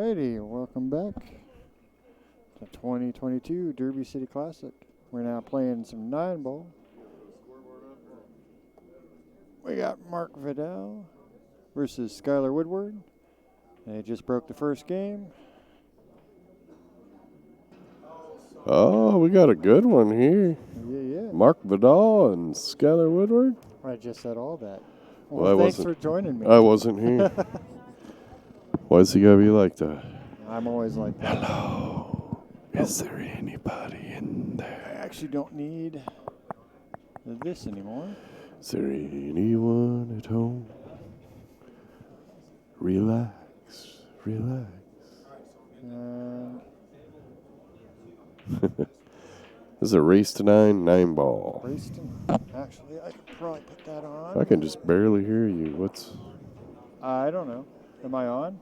Alrighty, welcome back to 2022 Derby City Classic. We're now playing some 9-ball. We got Marc Vidal versus Skyler Woodward. They just broke the first game. Oh, we got a good one here. Yeah. Marc Vidal and Skyler Woodward. I just said all that. Well, Thanks for joining me. I wasn't here. Why's he gotta be like that? I'm always like that. Hello. Is there anybody in there? I actually don't need this anymore. Is there anyone at home? Relax. This is a race to 9-ball. Race to actually, I could probably put that on. I can just barely hear you. What's? I don't know. Am I on?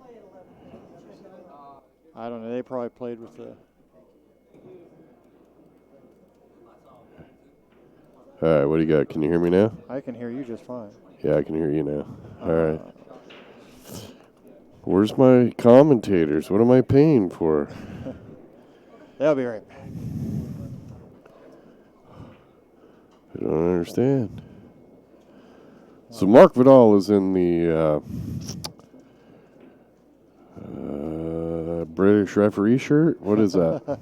I don't know. They probably played with the. All right, what do you got? Can you hear me now? I can hear you just fine. Yeah, I can hear you now. All right. Where's my commentators? What am I paying for? They'll be right back. I don't understand. So Marc Vidal is in the British referee shirt. What is that?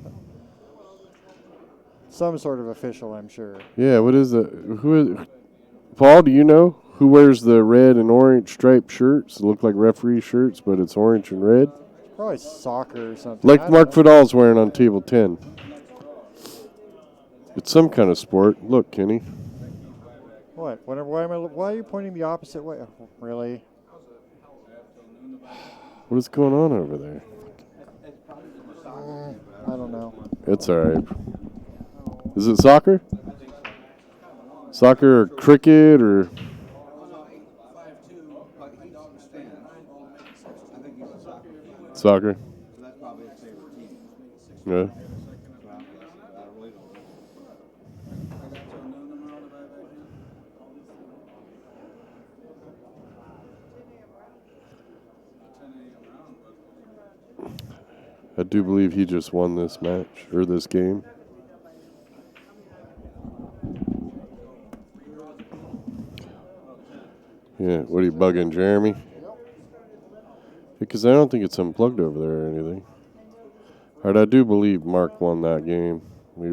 Some sort of official, I'm sure. Yeah, what is that? Who is? Paul, do you know who wears the red and orange striped shirts? They look like referee shirts, but it's orange and red. Probably soccer or something. Like Marc Vidal's wearing on table 10. It's some kind of sport. Look, Kenny. What? Why are you pointing the opposite way? Oh, really? What is going on over there? I don't know. It's all right. Is it soccer? Soccer or cricket or? Soccer. Yeah. I do believe he just won this match, or this game. Yeah, what are you bugging, Jeremy? Because I don't think it's unplugged over there or anything. All right, I do believe Mark won that game. We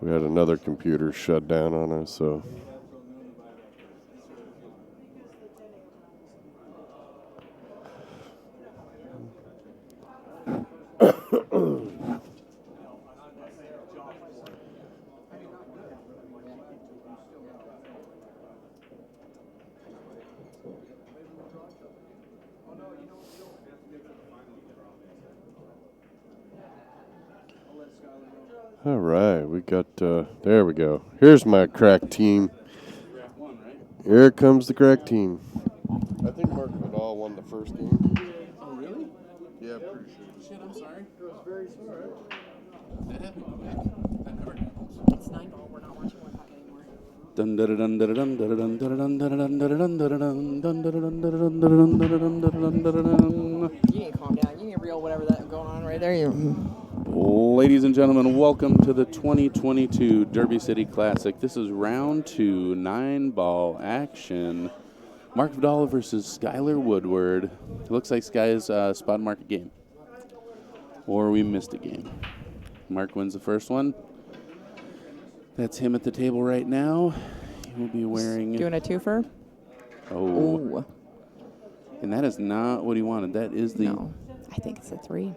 had another computer shut down on us, so. All right, we got, there we go. Here's my crack team. Here comes the crack team. I think Marc Vidal won the first game. Oh, really? Yeah, pretty sure. Shit, I'm sorry. It was very sorry. That happened quick. That never happens. It's 9-ball. We're not watching one puck anymore. Dun dun dun dun dun dun dun dun dun dun dun dun dun dun dun. You need to calm down. You need to reel whatever that's going on right there. Ladies and gentlemen, welcome to the 2022 Derby City Classic. This is round 2, 9-ball action. Marc Vidal versus Skyler Woodward. It looks like Sky's spot market game. Or we missed a game. Mark wins the first one. That's him at the table right now. He will be wearing... Doing a twofer? Oh. Ooh. And that is not what he wanted. That is the... No. I think it's a 3.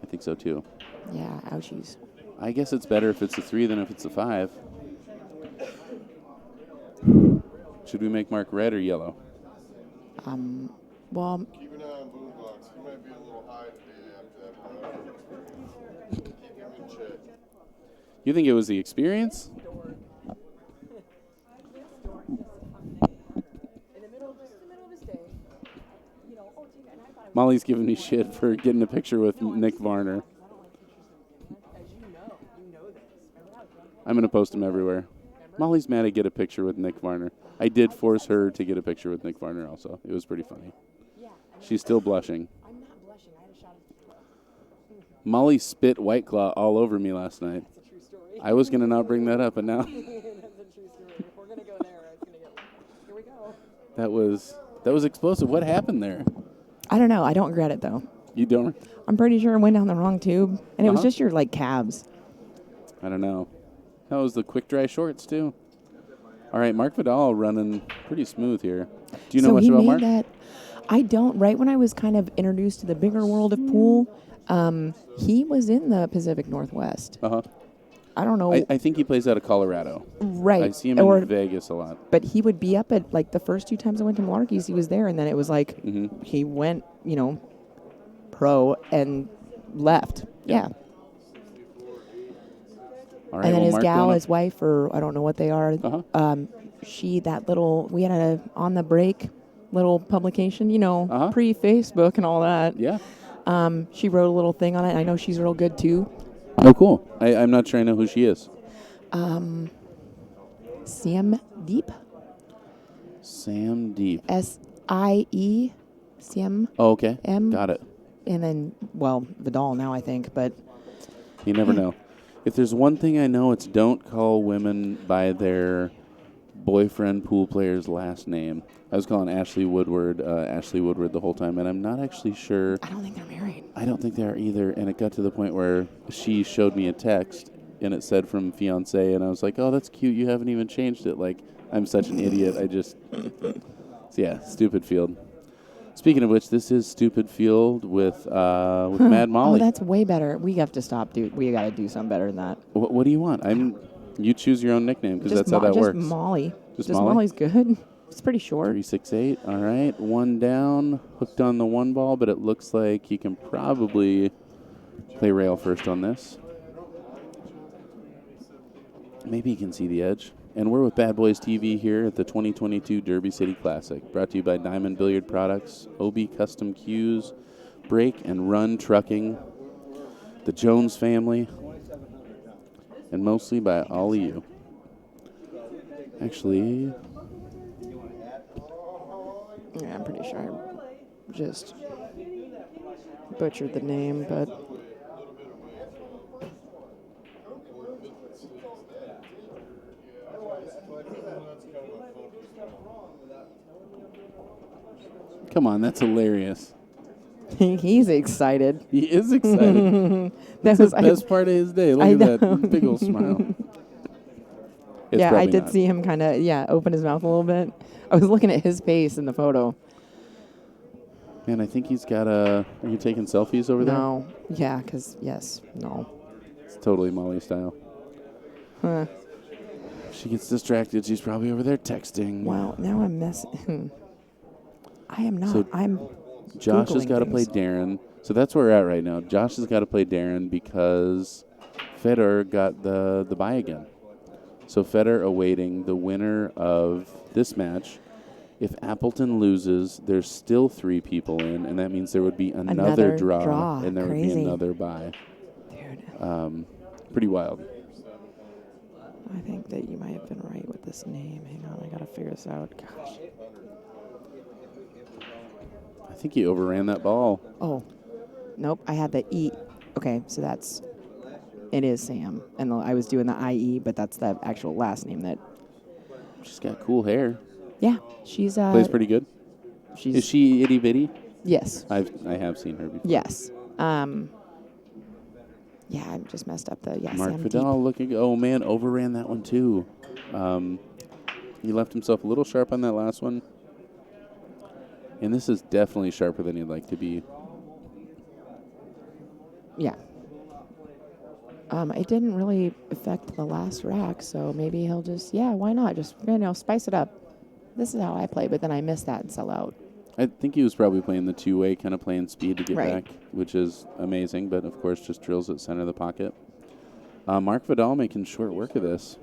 I think so, too. Yeah, ouchies. I guess it's better if it's a 3 than if it's a 5. Should we make Mark red or yellow? Well, Keep an eye on Boom Blocks. He might be a little high today after that. Keep him in check. You think it was the experience? Molly's giving me shit for getting a picture with Nick Varner. I'm going to post him everywhere. Molly's mad at get a picture with Nick Varner. I did force her to get a picture with Nick Varner also. It was pretty funny. She's still blushing. I'm not blushing. I Molly spit White Claw all over me last night. That's a true story. I was going to not bring that up, but now That's a true story. If we're going to go there, it's going to get... Here we go. that was explosive. What happened there? I don't know. I don't regret it, though. You don't? I'm pretty sure I went down the wrong tube. And it was Uh-huh. just your, like, calves. I don't know. That was the quick dry shorts, too. All right, Marc Vidal running pretty smooth here. Do you know So much he about made Mark? that. I don't. Right when I was kind of introduced to the bigger world of pool, he was in the Pacific Northwest. Uh-huh. I don't know. I think he plays out of Colorado. Right. I see him in Vegas a lot. But he would be up at, like, the first 2 times I went to Malarkey's, he was there, and then it was like Mm-hmm. he went, pro and left. Yeah. All right, And then well, his Mark gal, going his wife, or I don't know what they are, Uh-huh. we had a on the break little publication, Uh-huh. pre-Facebook and all that. Yeah. She wrote a little thing on it. I know she's real good too. Oh, cool. I'm not sure I know who she is. Sam Deep, Sam Deep. SIE, Sam, Oh, okay. M. Got it. and then Vidal now I think, but You never know. If there's one thing I know, it's don't call women by their boyfriend pool player's last name. I was calling Ashley Woodward the whole time, and I'm not actually sure. I don't think they're married. I don't think they are either. And it got to the point where she showed me a text, and it said from fiance, and I was like, "Oh, that's cute. You haven't even changed it." Like, I'm such an idiot. Yeah, stupid field. Speaking of which, this is Stupid Field with Mad Molly. Oh, that's way better. We have to stop, dude. We got to do something better than that. What do you want? You choose your own nickname because that's how that works. Just Molly. Just Just Molly? Molly's good. It's pretty short. 368. All right, one down, hooked on the one ball, but it looks like he can probably play rail first on this. Maybe he can see the edge. And we're with Bad Boys TV here at the 2022 Derby City Classic, brought to you by Diamond Billiard Products, OB Custom Cues, Break and Run Trucking, the Jones family, and mostly by all of you. Actually, Yeah, I'm pretty sure I just butchered the name, but come on, that's hilarious. he's excited. He is excited. That That's the was best part of his day. Look I at know. that big old smile. It's yeah, I probably did not. see him kind of open his mouth a little bit. I was looking at his face in the photo. Man, I think he's got a. Are you taking selfies over there? No, yeah, because no. It's totally Molly style. Huh. She gets distracted. She's probably over there texting. Wow, now I'm messing. I am not. So I'm. Josh has Googling got to play things. Darren. So that's where we're at right now. Josh has got to play Darren because Federer got the bye again. So Federer awaiting the winner of this match. If Appleton loses, there's still 3 people in, and that means there would be another draw, and there would be Crazy. another bye. Dude, Pretty wild. I think that you might have been right with this name. Hang on, I gotta figure this out. Gosh. I think he overran that ball. Oh, nope. I had the E. Okay, so it is Sam, and I was doing the IE, but that's the actual last name that. She's got cool hair. Yeah, she's Plays pretty good. She's Is she itty bitty? yes, I have seen her before. yes. Yeah, I just messed up the Marc Sam Vidal looking. Oh man, overran that one too. He left himself a little sharp on that last one. And this is definitely sharper than he'd like to be. Deep. Yeah. It didn't really affect the last rack, so maybe he'll just why not? Just spice it up. This is how I play, but then I missed that and sell out. I think he was probably playing the two-way, kind of playing speed to get Right. back, which is amazing, but of course just drills at center of the pocket. Marc Vidal making short work of this.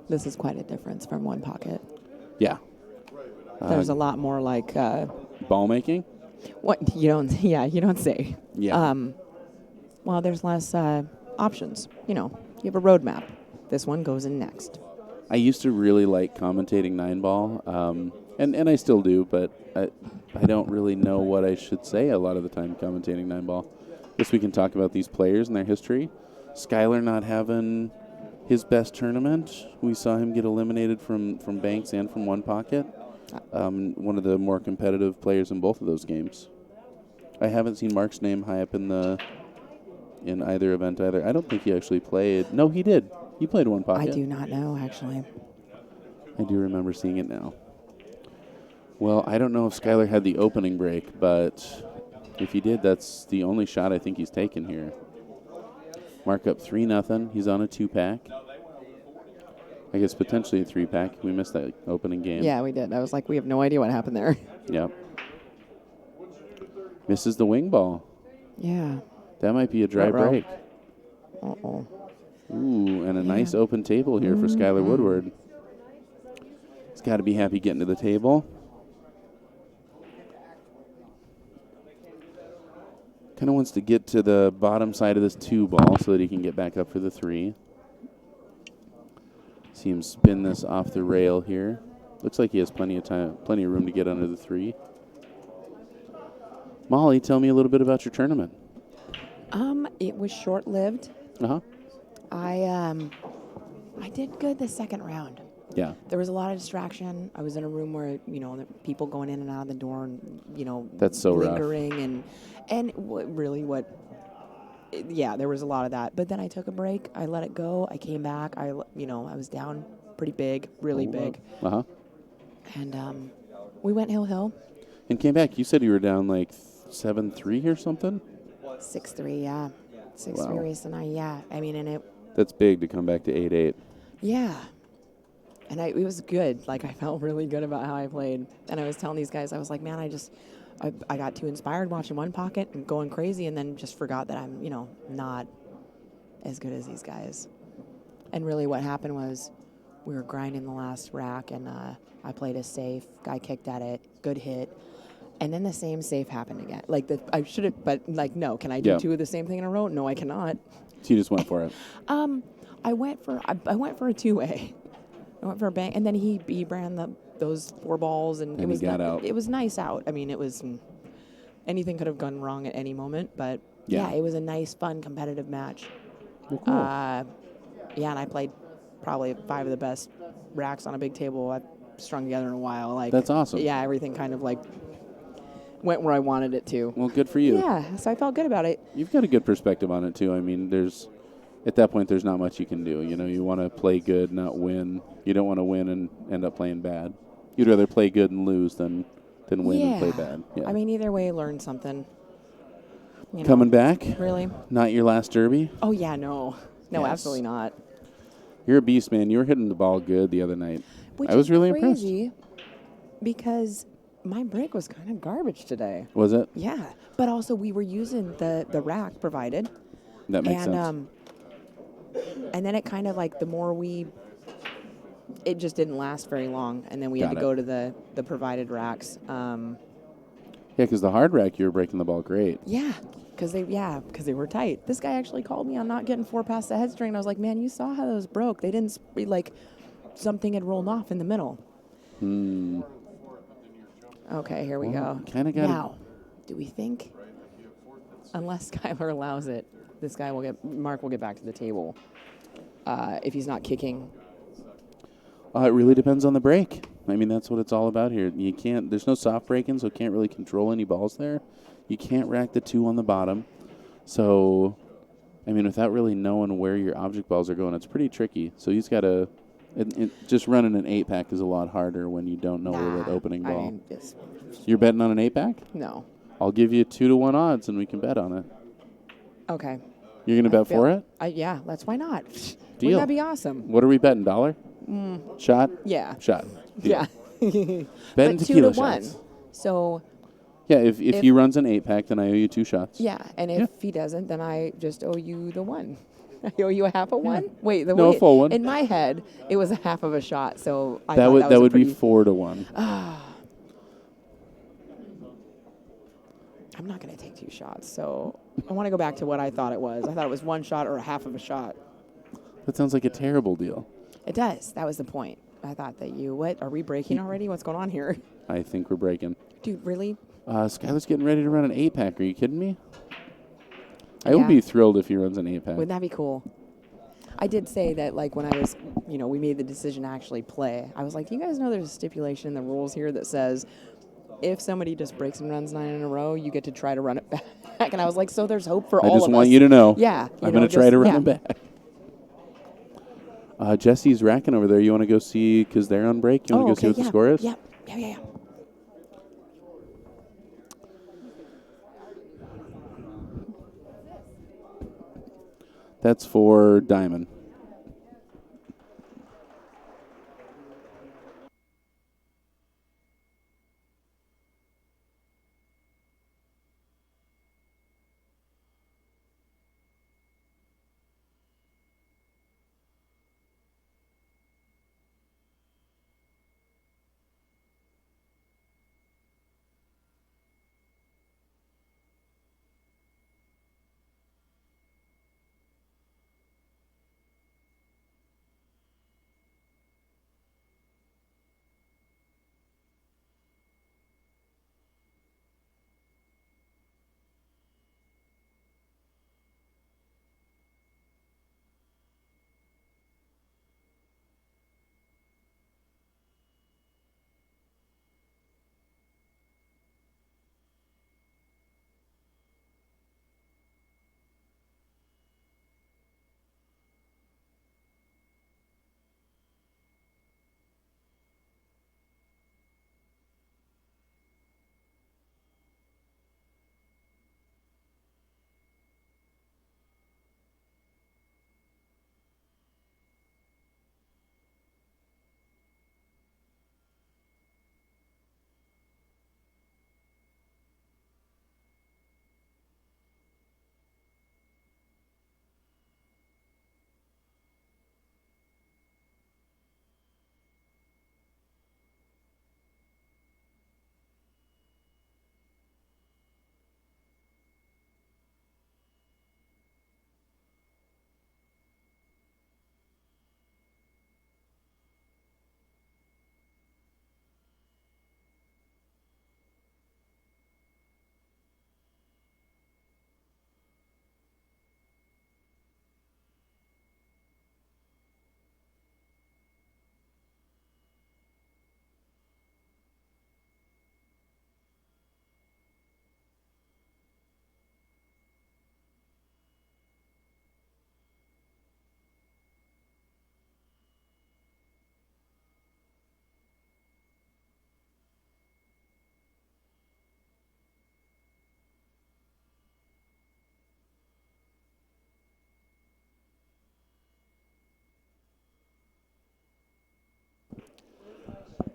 This is quite a difference from one pocket. Yeah. There's a lot more like Ball making? what you don't say. Yeah. Well, there's less options. You have a roadmap. This one goes in next. I used to really like commentating 9-ball. And I still do, but I don't really know what I should say a lot of the time commentating 9-ball. Guess we can talk about these players and their history. Skyler not having his best tournament. We saw him get eliminated from Banks and from One Pocket. One of the more competitive players in both of those games. I haven't seen Mark's name high up in either event either. I don't think he actually played. No, he did. He played One Pocket. I do not know, actually. I do remember seeing it now. Well, I don't know if Skyler had the opening break, but if he did, that's the only shot I think he's taken here. Mark up 3-0. He's on a 2-pack. I guess potentially a 3-pack. We missed that opening game. Yeah, we did. I was like, we have no idea what happened there. Yep. Misses the wing ball. Yeah. That might be a dry Ruh-roh. break. Uh-oh. Ooh, and a nice open table here for Skyler Woodward. He's got to be happy getting to the table. Kind of wants to get to the bottom side of this 2-ball so that he can get back up for the 3. See him spin this off the rail here. Looks like he has plenty of time, plenty of room to get under the 3. Molly, tell me a little bit about your tournament. It was short-lived. Uh-huh. I did good the second round. Yeah. There was a lot of distraction. I was in a room where, the people going in and out of the door and, That's so rough. lingering yeah, there was a lot of that. But then I took a break. I let it go. I came back. I was down pretty big, really big. Uh-huh. And we went hill. And came back. You said you were down like 7-3 or something? 6-3, yeah. 6-3 Wow. race and and it. That's big to come back to 8-8. Yeah. And it was good. Like, I felt really good about how I played. And I was telling these guys, I was like, man, I got too inspired watching One Pocket and going crazy and then just forgot that I'm, not as good as these guys. And really what happened was we were grinding the last rack and I played a safe. Guy kicked at it. Good hit. And then the same safe happened again. I should have, but no. Can I do two of the same thing in a row? No, I cannot. So you just went for it. I went for a 2-way. I went for a bang, and then he ran those 4 balls, and he got out. It was nice out. I mean, it was anything could have gone wrong at any moment, but yeah, it was a nice, fun, competitive match. Well, cool. And I played probably 5 of the best racks on a big table I've strung together in a while. That's awesome. Yeah, everything kind of went where I wanted it to. Well, good for you. Yeah, so I felt good about it. You've got a good perspective on it too. I mean, at that point, there's not much you can do. You want to play good, not win. You don't want to win and end up playing bad. You'd rather play good and lose than win and play bad. Yeah. I mean, either way, learn something. Coming back? Really? Not your last derby? Oh, yeah, no. No, Yes. absolutely not. You're a beast, man. You were hitting the ball good the other night. Which I was is really crazy because my break was kind of garbage today. Was it? Yeah. But also we were using the rack provided. That makes sense. And then it kind of the more it just didn't last very long. And then we had to go to the provided racks. Yeah, because the hard rack, you were breaking the ball great. Yeah. Because they were tight. This guy actually called me on not getting 4 past the head string. And I was like, man, you saw how those broke. They didn't, something had rolled off in the middle. Okay, here we go. Kind of got Now, do we think, unless Skyler allows it, Mark will get back to the table if he's not kicking. It really depends on the break. I mean, that's what it's all about here. There's no soft breaking, so can't really control any balls there. You can't rack the 2 on the bottom. So, I mean, without really knowing where your object balls are going, it's pretty tricky. So he's got to, just running an 8-pack is a lot harder when you don't know where that opening ball. I mean, You're betting on an 8-pack? No. I'll give you 2-1 odds and we can bet on it. Okay. You're going to bet for it? Yeah, why not? Deal. Wouldn't that be awesome? What are we betting, $1? Shot? Yeah. Shot. Deal. Yeah. Betting But tequila 2-1. shots. So. Yeah, if he runs an 8-pack, then I owe you 2 shots. Yeah, and if he doesn't, then I just owe you the 1. I owe you a half of 1? Wait, a full 1. In my head, it was a half of a shot, so I that thought would that was be 4-1. I'm not going to take 2 shots, so I want to go back to what I thought it was. I thought it was 1 shot or a half of a shot. That sounds like a terrible deal. It does. That was the point. I thought that you. What? Are we breaking already? What's going on here? I think we're breaking. Dude, really? Skyler's getting ready to run an 8-pack. Are you kidding me? I would Yeah. be thrilled if he runs an 8-pack. Wouldn't that be cool? I did say that, like, when I was, we made the decision to actually play, I was like, you guys know there's a stipulation in the rules here that says if somebody just breaks and runs 9 in a row, you get to try to run it back. And I was like, so there's hope for all of I us. just want you to know. Yeah. I'm going to try to run it back. Jesse's racking over there. You want to go see, because they're on break? You want to go see what the score is? Yeah. That's for Diamond.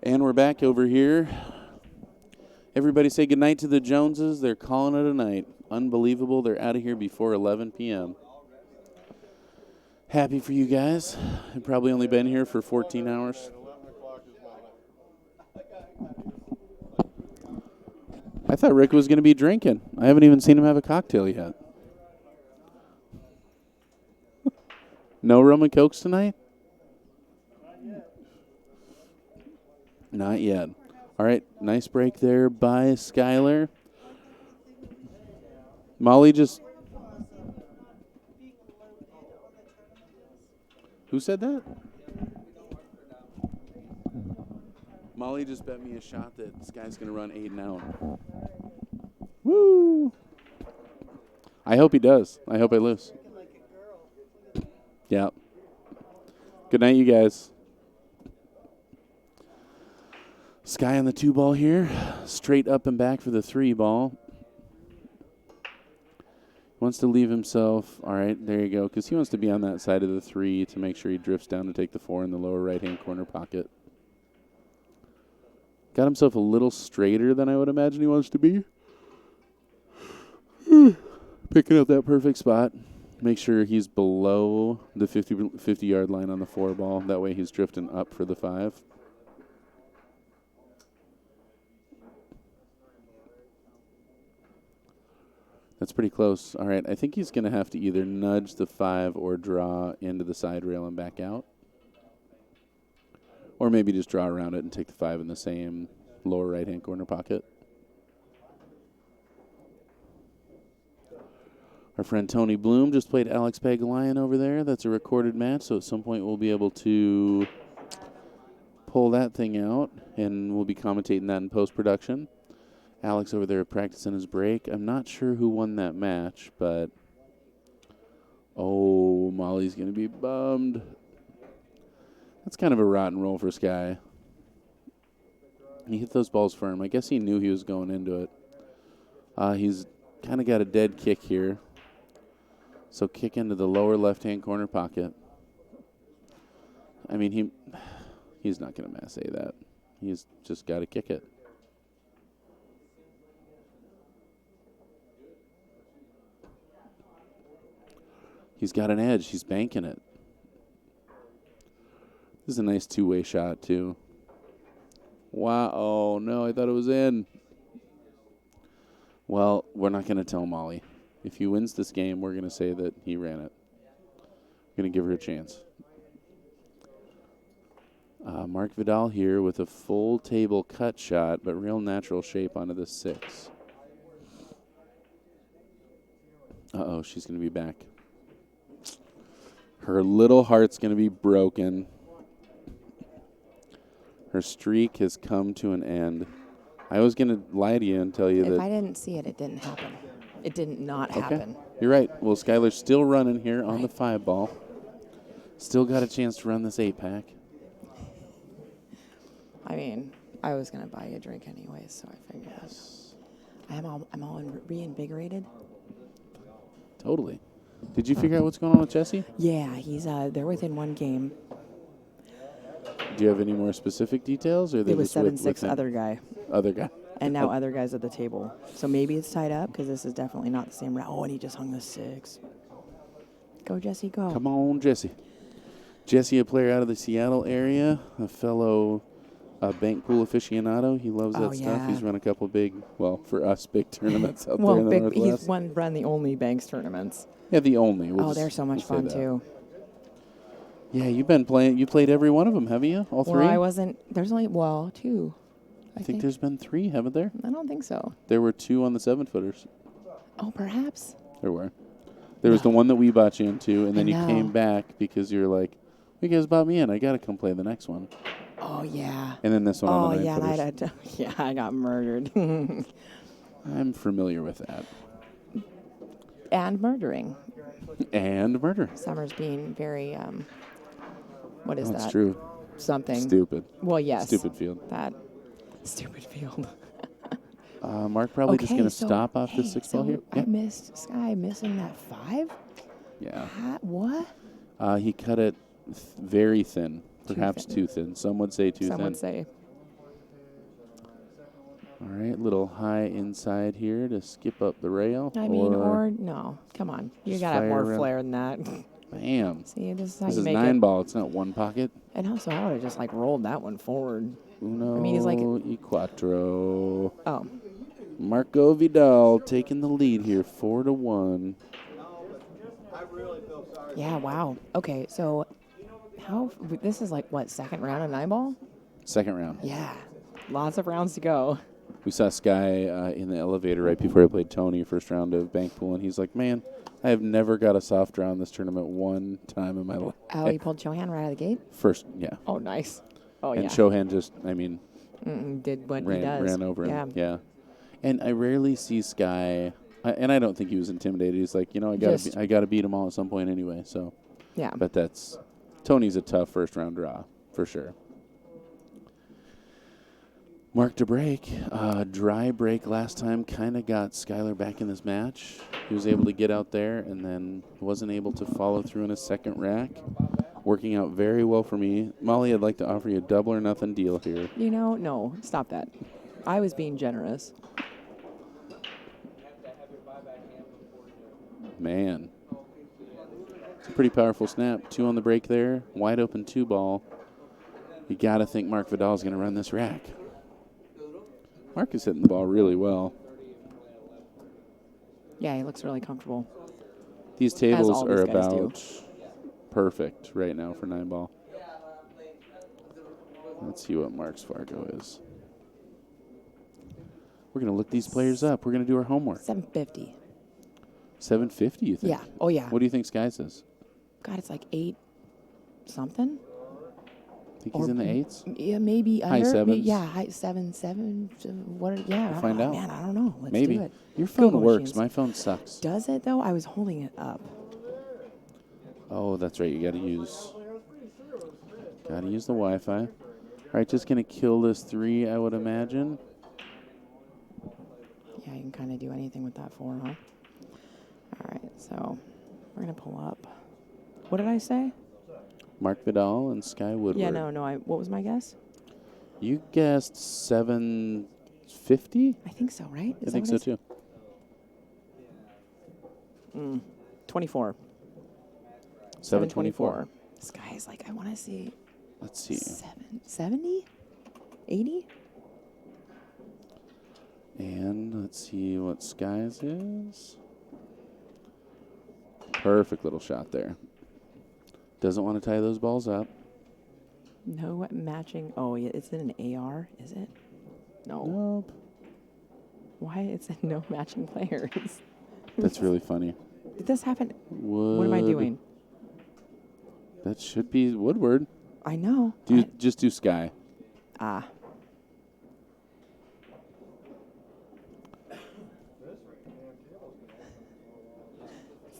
And we're back over here. Everybody say goodnight to the Joneses. They're calling it a night. Unbelievable. They're out of here before 11 p.m. Happy for you guys. I've probably only been here for 14 hours. I thought Rick was going to be drinking. I haven't even seen him have a cocktail yet. No rum and cokes tonight? Not yet. All right, nice break there by Skyler. Molly just... Who said that? Molly just bet me a shot that this guy's going to run 8 an hour. Woo! I hope he does. I hope I lose. Yeah. Good night, you guys. Sky on the 2 ball here. Straight up and back for the 3 ball. Wants to leave himself. All right, there you go. Because he wants to be on that side of the 3 to make sure he drifts down to take the 4 in the lower right-hand corner pocket. Got himself a little straighter than I would imagine he wants to be. Picking up that perfect spot. Make sure he's below the 50-yard line on the 4 ball. That way he's drifting up for the 5. That's pretty close. All right, I think he's going to have to either nudge the 5 or draw into the side rail and back out. Or maybe just draw around it and take the 5 in the same lower right-hand corner pocket. Our friend Tony Bloom just played Alex Pagalion over there. That's a recorded match, so at some point we'll be able to pull that thing out, and we'll be commentating that in post-production. Alex over there practicing his break. I'm not sure who won that match, but... Oh, Molly's going to be bummed. That's kind of a rotten roll for Sky. He hit those balls firm. I guess he knew he was going into it. He's kind of got a dead kick here. So kick into the lower left-hand corner pocket. I mean, he's not going to masse that. He's just got to kick it. He's got an edge. He's banking it. This is a nice two-way shot, too. Wow. Oh, no, I thought it was in. Well, we're not going to tell Molly. If he wins this game, we're going to say that he ran it. We're going to give her a chance. Marc Vidal here with a full table cut shot, but real natural shape onto the 6. Uh-oh, she's going to be back. Her little heart's going to be broken. Her streak has come to an end. I was going to lie to you and tell you that... If I didn't see it, it didn't happen. It did not happen. You're right. Well, Skyler's still running here on the 5 ball. Still got a chance to run this 8-pack. I mean, I was going to buy you a drink anyways, so I figured. Yes. I'm all reinvigorated. Totally. Did you figure out what's going on with Jesse? Yeah, he's they're within 1 game. Do you have any more specific details? Or It was 7-6 other guy. Other guy. And now other guys at the table. So maybe it's tied up because this is definitely not the same round. Oh, and he just hung the 6. Go, Jesse, go. Come on, Jesse. Jesse, a player out of the Seattle area, a fellow bank pool aficionado. He loves that stuff. Yeah. He's run a couple big, well, for us, big tournaments out there in the Northwest. He's run the only banks tournaments. Yeah, the only. They're so much fun, too. Yeah, you've been playing. You played every one of them, haven't you? All 3? Well, I wasn't. There's only, 2. I think there's been 3, haven't there? I don't think so. There were 2 on the 7-footers. Oh, perhaps. There were. There was the one that we bought you into, and then you know. came back because you were like, you guys bought me in. I got to come play the next one. Oh, yeah. And then this one on the 9-footers. Yeah, I got murdered. I'm familiar with that. And murdering. And murder. Summer's being very, what is that? That's true. Something. Stupid. Well, yes. Stupid field. That stupid field. Mark probably just going to stop off the 6 ball here. I missed Sky missing that 5. Yeah. What? He cut it very thin, perhaps too thin. Some would say too thin. Some would say. All right, little high inside here to skip up the rail. I mean, or no. Come on. You got to have more flair than that. Bam. See, this is how This you is make 9 ball. It's not 1 pocket. And also, I would have just, rolled that one forward. Uno I mean, he's like... y cuatro. Oh. Marco Vidal taking the lead here, 4-1. Yeah, wow. Okay, so this is what, second round of 9 ball? Second round. Yeah. Lots of rounds to go. We saw Sky in the elevator right before I played Tony, first round of bank pool, and he's like, man, I have never got a soft draw in this tournament one time in my life. Oh, he pulled Chohan right out of the gate? First, yeah. Oh, nice. Oh, and yeah. Chohan just, did what he does. Ran over him. Yeah. And I rarely see Sky, and I don't think he was intimidated. He's like, I gotta beat them all at some point anyway. So, yeah. But Tony's a tough first round draw for sure. Mark to break. Dry break last time kind of got Skyler back in this match. He was able to get out there and then wasn't able to follow through in a second rack. Working out very well for me. Molly, I'd like to offer you a double or nothing deal here. No, stop that. I was being generous. Man. It's a pretty powerful snap. 2 on the break there. Wide open 2 ball. You got to think Marc Vidal is going to run this rack. Mark is hitting the ball really well. Yeah, he looks really comfortable. These tables all are these guys about perfect right now for 9 ball. Let's see what Mark's Fargo is. We're going to look these players up. We're going to do our homework. 750. 750, you think? Yeah. Oh, yeah. What do you think Sky's is? God, it's like 8 something. Think he's in the 8s? Yeah, maybe High under. 7s? Yeah, high 7. What? Yeah. We'll find out. Man, I don't know. Let's Maybe. do it. Your phone Google works. machines. My phone sucks. Does it though? I was holding it up. Oh, that's right. You got to use the Wi-Fi. All right, just going to kill this 3, I would imagine. Yeah, you can kind of do anything with that 4, huh? All right, so we're going to pull up. What did I say? Marc Vidal and Sky Woodward. Yeah, no. What was my guess? You guessed 750? I think so, right? I think so, too. 24. 724. This guy is like, I want to see Let's see. 70? 80? And let's see what Sky's is. Perfect little shot there. Doesn't want to tie those balls up. No matching. Oh, yeah, it's in an AR, is it? No. Nope. Why? It said no matching players. That's really funny. Did this happen? What am I doing? That should be Woodward. I know. Just do Sky.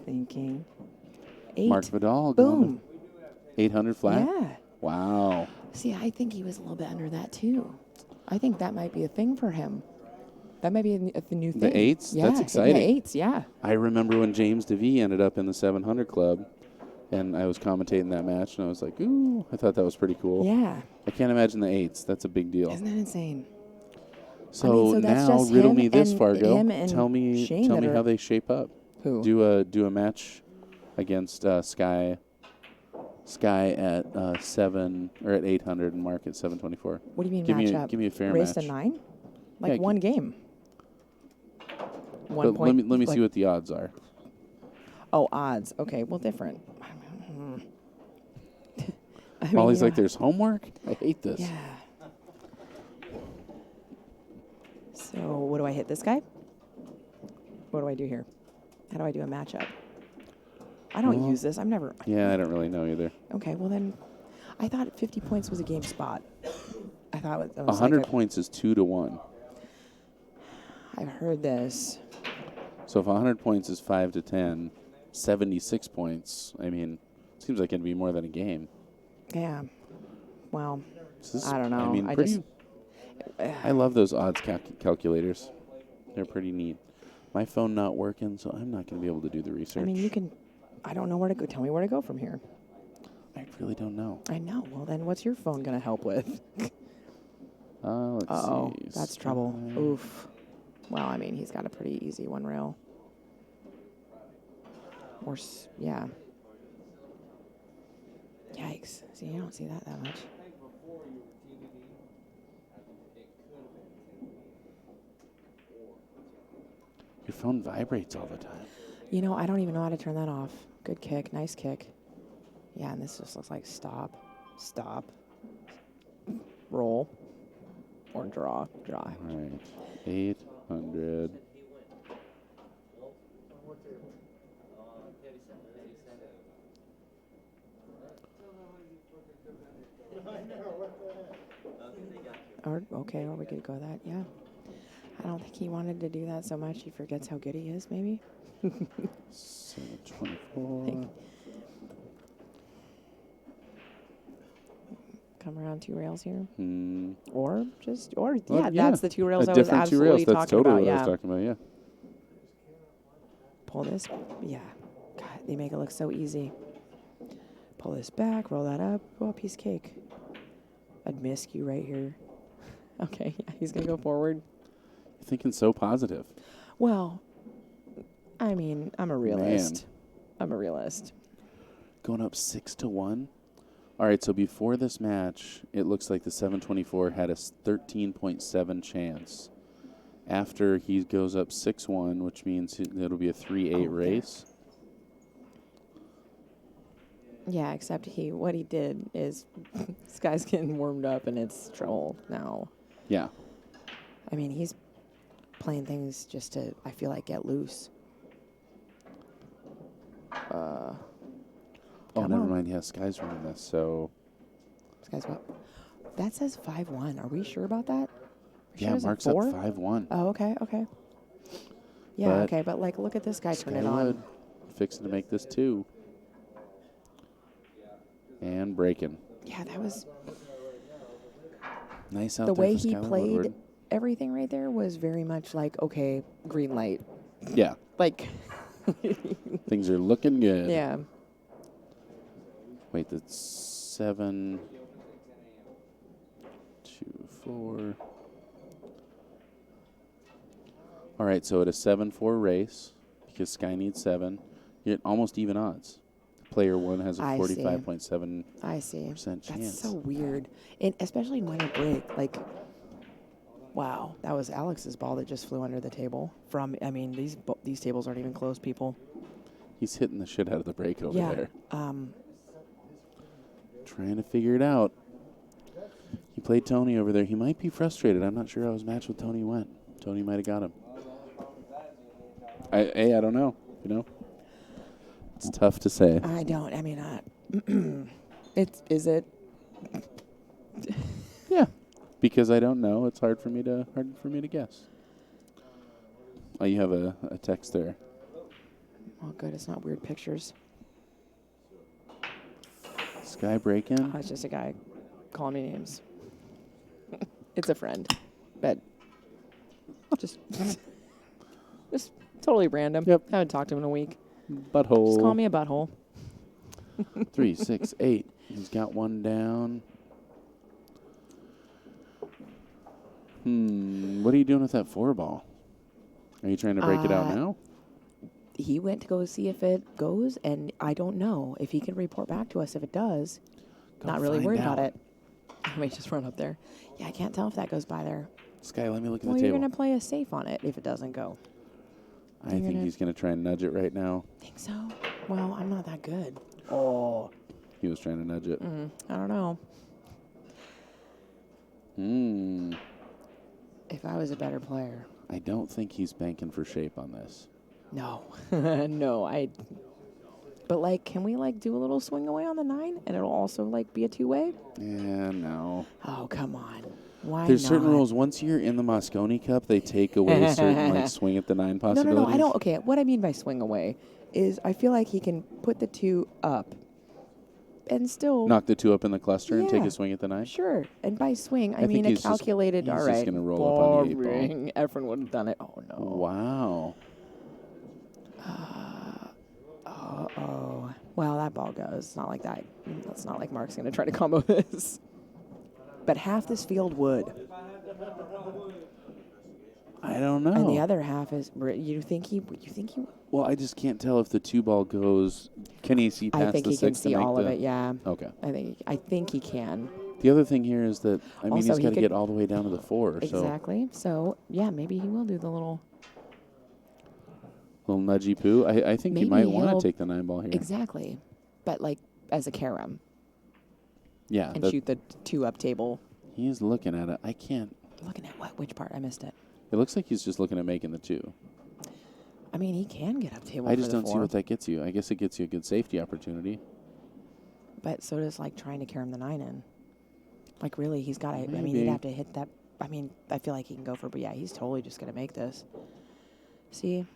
Thinking. 8. Marc Vidal. Boom. 800 flat? Yeah. Wow. See, I think he was a little bit under that too. I think that might be a thing for him. That might be a new thing. The 8s? Yeah, That's exciting. The 8s, yeah. I remember when James DeVee ended up in the 700 club, and I was commentating that match, and I was like, ooh, I thought that was pretty cool. Yeah. I can't imagine the 8s. That's a big deal. Isn't that insane? So, that's now just riddle him me this, and Fargo. him and Tell me Shane that how are- they shape up. Who? Do a match against Sky at 7 or at 800 and Mark at 724. What do you mean give matchup? Give me a fair Race match. to 9? Like Yeah, one game. But let me see what the odds are. Oh, odds. Okay, well, different. I mean, Molly's like, yeah. there's homework? I hate this. Yeah. So, what do I hit this guy? What do I do here? How do I do a matchup? I don't use this. I've never. Yeah, I don't really know either. Okay, well then, I thought 50 points was a game spot. I thought it was 100 like points is 2 to 1. I've heard this. So if 100 points is 5 to 10, 76 points, I mean, seems like it'd be more than a game. Yeah. Well, So this- I don't know. I mean, I love those odds calculators. They're pretty neat. My phone not working, so I'm not going to be able to do the research. I mean, you can. I don't know where to go. Tell me where to go from here. I really don't know. I know. Well, then what's your phone going to help with? Let's Oh, see. that's trouble. Oof. Well, I mean, he's got a pretty easy one rail. Yeah. Yikes. See, you don't see that much. Your phone vibrates all the time. You know, I don't even know how to turn that off. Good kick. Nice kick. Yeah, and this just looks like stop, roll, or draw. All right. 800. Or we could go that, yeah. I don't think he wanted to do that so much. He forgets how good he is, maybe. 724. Come around 2 rails here. Well, That's the 2 rails a I was different 2 absolutely rails. That's talking totally about. what I Yeah. was talking about, yeah. Pull this. Yeah. God, they make it look so easy. Pull this back, roll that up. Oh, piece of cake. I'd miss you right here. Okay, yeah, he's going to go forward. You're thinking so positive. Well, I mean, I'm a realist. Going up 6 to 1. All right, so before this match, it looks like the 724 had a 13.7 chance. After he goes up 6-1, which means it'll be a 3-8 race. Yeah, except what he did is this guy's getting warmed up and it's trouble now. Yeah. I mean, he's playing things just to, I feel like, get loose. Oh, Come never on. mind. Yeah, Sky's running this. So, This guy's what? That says 5-1. Are we sure about that? yeah, Mark's up 5-1. Oh, okay. Yeah, But okay, but like, look at this guy turn it Sky on. Wood fixing to make this 2. And breaking. Yeah, that was Nice out the there way for he Skyler played. Woodward. Everything right there was very much like, okay, green light. Yeah, Like, things are looking good. yeah. Wait, that's 7, 2, 4. All right, so at a 7-4 race, because Sky needs 7, you're at almost even odds. Player 1 has a I see. 45.7% I see. chance. That's so weird. And especially in winter break. Like, wow, that was Alex's ball that just flew under the table. These tables aren't even close, people. He's hitting the shit out of the break over Yeah. there. Trying to figure it out. He played Tony over there. He might be frustrated. I'm not sure how his match with Tony went. Tony might have got him. I don't know. You know, it's tough to say. I don't. I mean, is it? Yeah, because I don't know. It's hard for me to guess. Oh, you have a text there. Oh, good. It's not weird pictures. Sky break-in. Oh, it's just a guy calling me names. It's a friend, but just totally random. Yep. Haven't talked to him in a week. Butthole. Just call me a butthole. 3, 6, 8. He's got one down. What are you doing with that 4 ball? Are you trying to break it out now? He went to go see if it goes, and I don't know if he can report back to us if it does. Go Not really find worried about out. it. I may just run up there. Yeah, I can't tell if that goes by there. Sky, let me look at Well, the you're table. going to play a safe on it if it doesn't go. I think he's going to try and nudge it right now. Think so? Well, I'm not that good. Oh. He was trying to nudge it. I don't know. If I was a better player. I don't think he's banking for shape on this. No. No, But, like, can we, like, do a little swing away on the 9? And it'll also, like, be a 2-way? Yeah, no. Oh, come on. Why There's not? certain rules. Once you're in the Moscone Cup, they take away certain, like, swing at the 9 possibilities. No, I don't. Okay, what I mean by swing away is I feel like he can put the 2 up and still Knock the 2 up in the cluster and take Yeah. a swing at the 9? Sure. And by swing, I think mean a he's just- calculated. he's all just right. gonna roll up on the 8 ball. Boring. Efren would have done it. Oh no. Wow. Oh. Well, that ball goes. It's not like that. It's not like Mark's going to try to combo this. But half this field would, I don't know. and the other half is. You think he? Well, I just can't tell if the 2 ball goes. Can he see past I think the he 6 can to see make all the, of it. Yeah. Okay. I think he can. The other thing here is that, I mean, Also, he's he got to could- get all the way down to the 4. Exactly. So yeah, maybe he will do the little. So, little nudgy poo. I think Maybe you might want he'll- to take the 9 ball here. Exactly. But like as a carom Yeah. and shoot the 2 up table. He's looking at it. I can't. Looking at what? Which part? I missed it. It looks like he's just looking at making the 2. I mean, he can get up table. I for just the don't see 4, what that gets you. I guess it gets you a good safety opportunity. But so does like trying to carom the 9 in. Like really, he's got to. I mean, Maybe. he'd have to hit that. I mean, I feel like he can go for. But yeah, he's totally just gonna make this. See.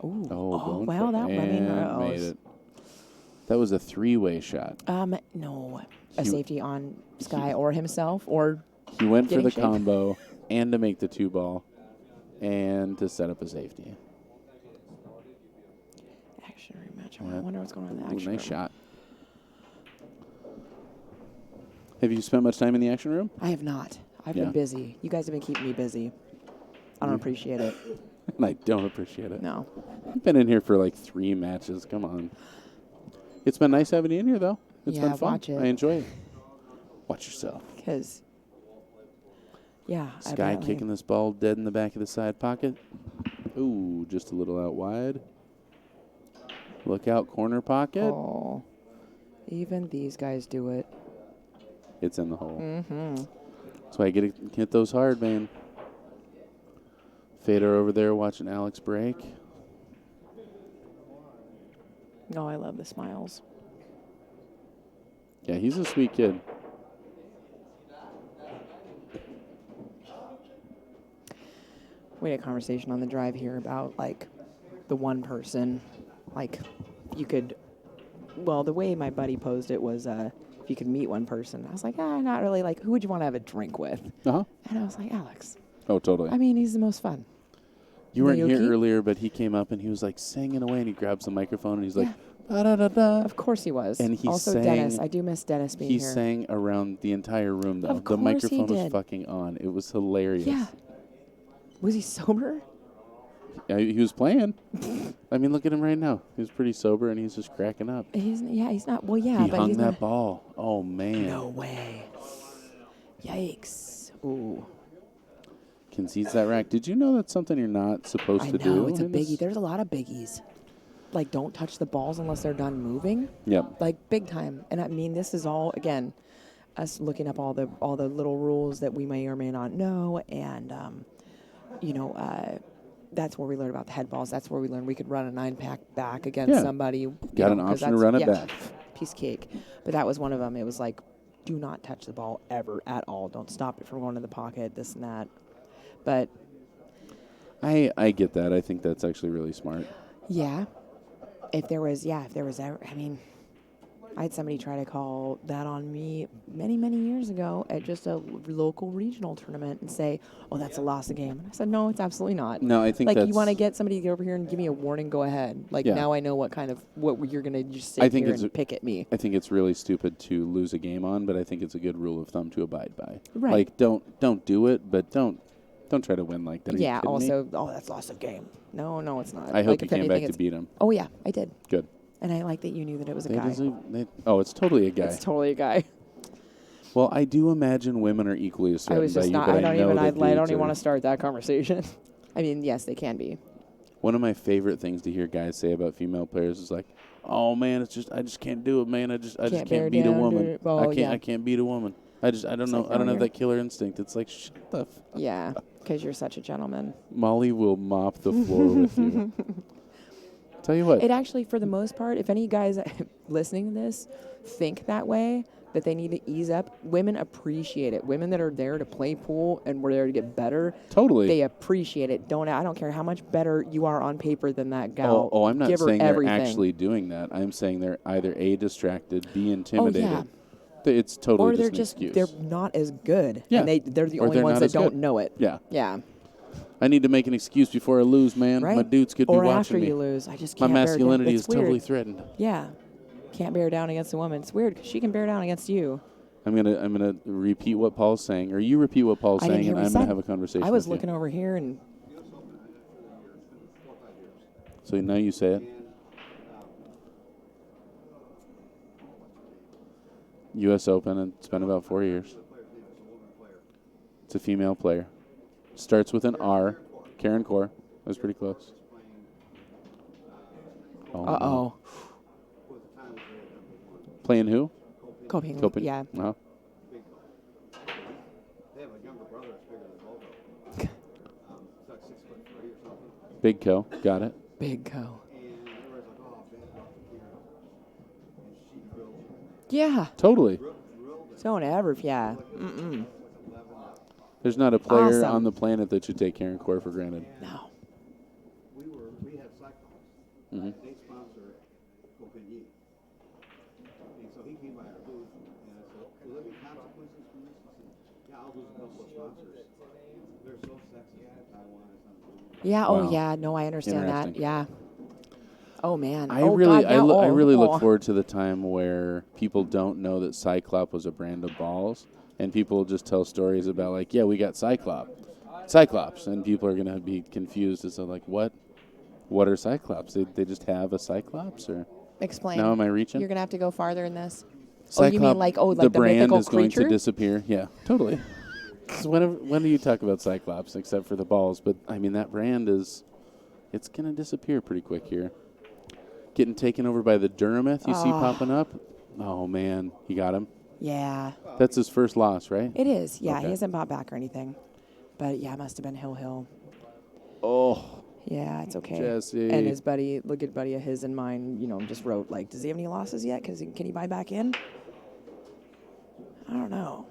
Ooh. Oh, wow. That. I mean, and made it. That was a 3-way shot. no, a He- safety on Sky or himself or. He went for Getting the shape. combo and to make the 2 ball and to set up a safety. Action rematch. Yeah. I wonder what's going on in the Ooh, action nice room. shot. Have you spent much time in the action room? I have not. I've Yeah. been busy. You guys have been keeping me busy. I don't Yeah. appreciate it. And I don't appreciate it. No. I've been in here for like 3 matches. Come on. It's been nice having you in here, though. It's Yeah, been fun. watch it. I enjoy it. Watch yourself. Because, yeah. Sky evidently. kicking this ball dead in the back of the side pocket. Ooh, just a little out wide. Look out, corner pocket. Oh. Even these guys do it. It's in the hole. Mm-hmm. That's why I get to hit those hard, man. Fader over there watching Alex break. Oh, I love the smiles. Yeah, he's a sweet kid. We had a conversation on the drive here about, like, the one person, like, you could, well, the way my buddy posed it was, if you could meet one person. I was like, not really. Like, who would you want to have a drink with? Uh-huh. And I was like, Alex. Oh, totally. I mean, he's the most fun. You weren't here Naoki? earlier, but he came up and he was, like, singing away, and he grabs the microphone, and he's like, da-da-da-da. Of course he was. And he also sang, Dennis. I do miss Dennis being He here. sang around the entire room, though. Of The course he microphone was did. fucking on. It was hilarious. Yeah. Was he sober? Yeah, he was playing. I mean, look at him right now. He's pretty sober, and he's just cracking up. He's not. Well, yeah, He but hung he's that not. ball. Oh, man. No way. Yikes. Ooh. Concedes that rack. Did you know that's something you're not supposed I to know, do? it's a in this? biggie. There's a lot of biggies. Like, don't touch the balls unless they're done moving. Yep. Like, big time. And I mean, this is all, again, us looking up all the little rules that we may or may not know. And, that's where we learned about the head balls. That's where we learned we could run a 9-pack back against somebody. you Got an know, 'cause option to that's- run it yeah, back. Piece of cake. But that was one of them. It was like, do not touch the ball ever at all. Don't stop it from going to the pocket, this and that. But, I get that. I think that's actually really smart. yeah, if there was ever, I mean, I had somebody try to call that on me many, many years ago at just a local regional tournament and say, oh, that's a loss of game. And I said, no, it's absolutely not. No, I think like, that's... you want to get somebody to get over here and give me a warning, go ahead. Like, Yeah. now I know what you're going to just I sit think here it's and pick at me. I think it's really stupid to lose a game on, but I think it's a good rule of thumb to abide by. Right. Like, don't do it, but don't try to win like that. Are you Yeah, kidding me? also, oh, that's loss of game. No, it's not. I hope like, you if came anything, back to it's- beat him. Oh, yeah, I did. Good. And I like that you knew that it was a That guy. is it's totally a guy. It's totally a guy. Well, I do imagine women are equally as I was threatened by just you, not. but I don't know even. that I don't dudes even are- want to start that conversation. I mean, yes, they can be. One of my favorite things to hear guys say about female players is like, "Oh man, I just can't do it, man. I just bear can't beat a down, woman. dude. Oh, yeah. I can't beat a woman. I don't It's know. like, I don't no, have you're- that killer instinct." It's like, shut the f. Yeah, because you're such a gentleman. Molly will mop the floor with you. Tell you what. It actually, for the most part, if any guys listening to this think that way, that they need to ease up, women appreciate it. Women that are there to play pool and we're there to get better, Totally. they appreciate it. I don't care how much better you are on paper than that gal. Oh, I'm not Give her saying they're everything. actually doing that. I'm saying they're either A, distracted, B, intimidated. yeah. It's totally Or they're just an just excuse. they're not as good. Yeah. And they're the Or only they're ones not that as don't good. know it. Yeah. Yeah. I need to make an excuse before I lose, man. Right. My dudes could or be watching after me. you lose. I just My can't bear it down. masculinity It's is totally weird. threatened. Yeah. Can't bear down against a woman. It's weird because she can bear down against you. I'm gonna repeat what Paul's saying, or you repeat what Paul's I didn't saying, hear and what I'm he gonna said. have a conversation. I was with looking you. over here and So now you say it. U.S. Open, and it's been about 4 years. It's a female player. Starts with an R. Karen Core. That was pretty close. Oh, no. uh-oh. Playing who? Coping. Copen? Yeah. Uh-huh. They have a younger brother that's bigger than both of them. He's like 6'3" or something. Big Co. Got it. Big Co. And everybody's like, oh, Ben, how can you? And she drilled him. Yeah. Totally. Drilled him. Don't ever. Yeah. Mm-mm. There's not a player Awesome. on the planet that should take Karen Core for granted. No. We had Cyclones. Mm-hmm. They sponsor Copenhagen. And so he came by our booth, and I said, will there be consequences from this? He said, yeah, I'll lose a couple of sponsors. They're so sexist in Taiwan. It's unbelievable. Yeah. Wow. Oh, yeah. No, I understand that. Interesting. Yeah. Oh, man. I oh, really, God, now, I really oh. look forward to the time where people don't know that Cyclop was a brand of balls, and people just tell stories about like, yeah, we got Cyclops, and people are gonna be confused as to like, what are Cyclops? They just have a Cyclops, or Explain. now am I reaching? You're going to have to go farther in this. Cyclop, you mean like, the the brand mythical is going creature? to disappear? Yeah, totally. 'Cause when do you talk about Cyclops except for the balls? But I mean that brand it's gonna disappear pretty quick here. Getting taken over by the Durameth you see popping up. Oh, man. You got him? Yeah, That's his first loss, right? it is. Yeah, Okay. he hasn't bought back or anything. But, yeah, it must have been Hill. Oh, Yeah, it's okay. Jesse. And his buddy, a good buddy of his and mine, just wrote, like, does he have any losses yet? Can he buy back in? I don't know.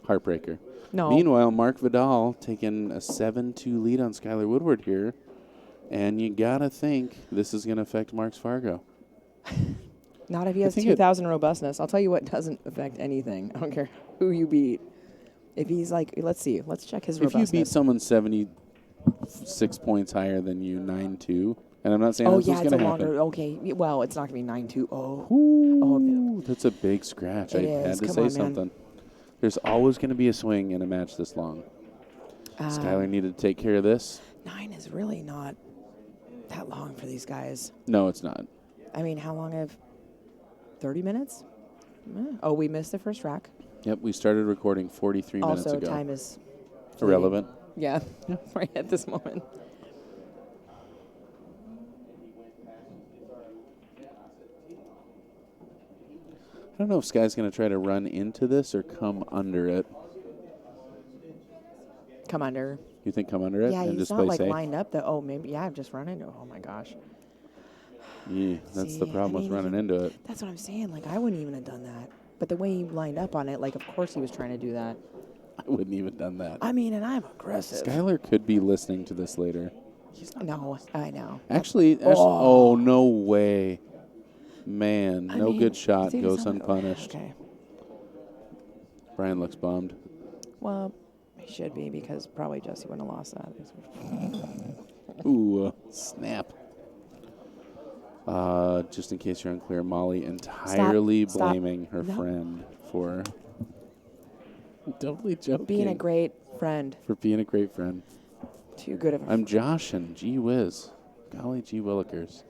heartbreaker. No. Meanwhile, Marc Vidal taking a 7-2 lead on Skyler Woodward here. And you got to think this is going to affect Mark's Fargo. Not if he has think it- 2,000 robustness. I'll tell you what doesn't affect anything. I don't care who you beat. If he's like, let's see. Let's check his If robustness. you beat someone 76 points higher than you, 9-2, and I'm not saying Oh, this yeah, is it's going a to happen. longer. Okay. Well, it's not going to be 9-2. Oh. Ooh, that's a big scratch. It I had is. to Come say on, man. something. There's always going to be a swing in a match this long. Skyler needed to take care of this. 9 is really not that long for these guys. No, it's not. I mean, how long have 30 minutes? Oh, we missed the first track. Yep, we started recording 43 minutes Also, ago. time is Irrelevant. Yeah, right at this moment. I don't know if Sky's going to try to run into this or come under it. Come under. You think come under it Yeah, and he's just not play like safe? lined up. Oh, maybe. Yeah, I've just run into. Oh my gosh. Yeah, that's the See, problem I with mean, running into it. That's what I'm saying. Like, I wouldn't even have done that. But the way he lined up on it, like, of course he was trying to do that. I wouldn't even done that. I mean, and I'm aggressive. Skyler could be listening to this later. No, I know. Actually, oh, no way. Man, I no mean, good shot see, goes someone- unpunished. Okay. Brian looks bummed. Well, he should be because probably Jesse wouldn't have lost that. Ooh, snap. Just in case you're unclear, Molly entirely Stop. blaming her No. friend for totally joking. Being a great friend. for being a great friend. Too good of a I'm Josh and gee whiz. Golly gee willikers.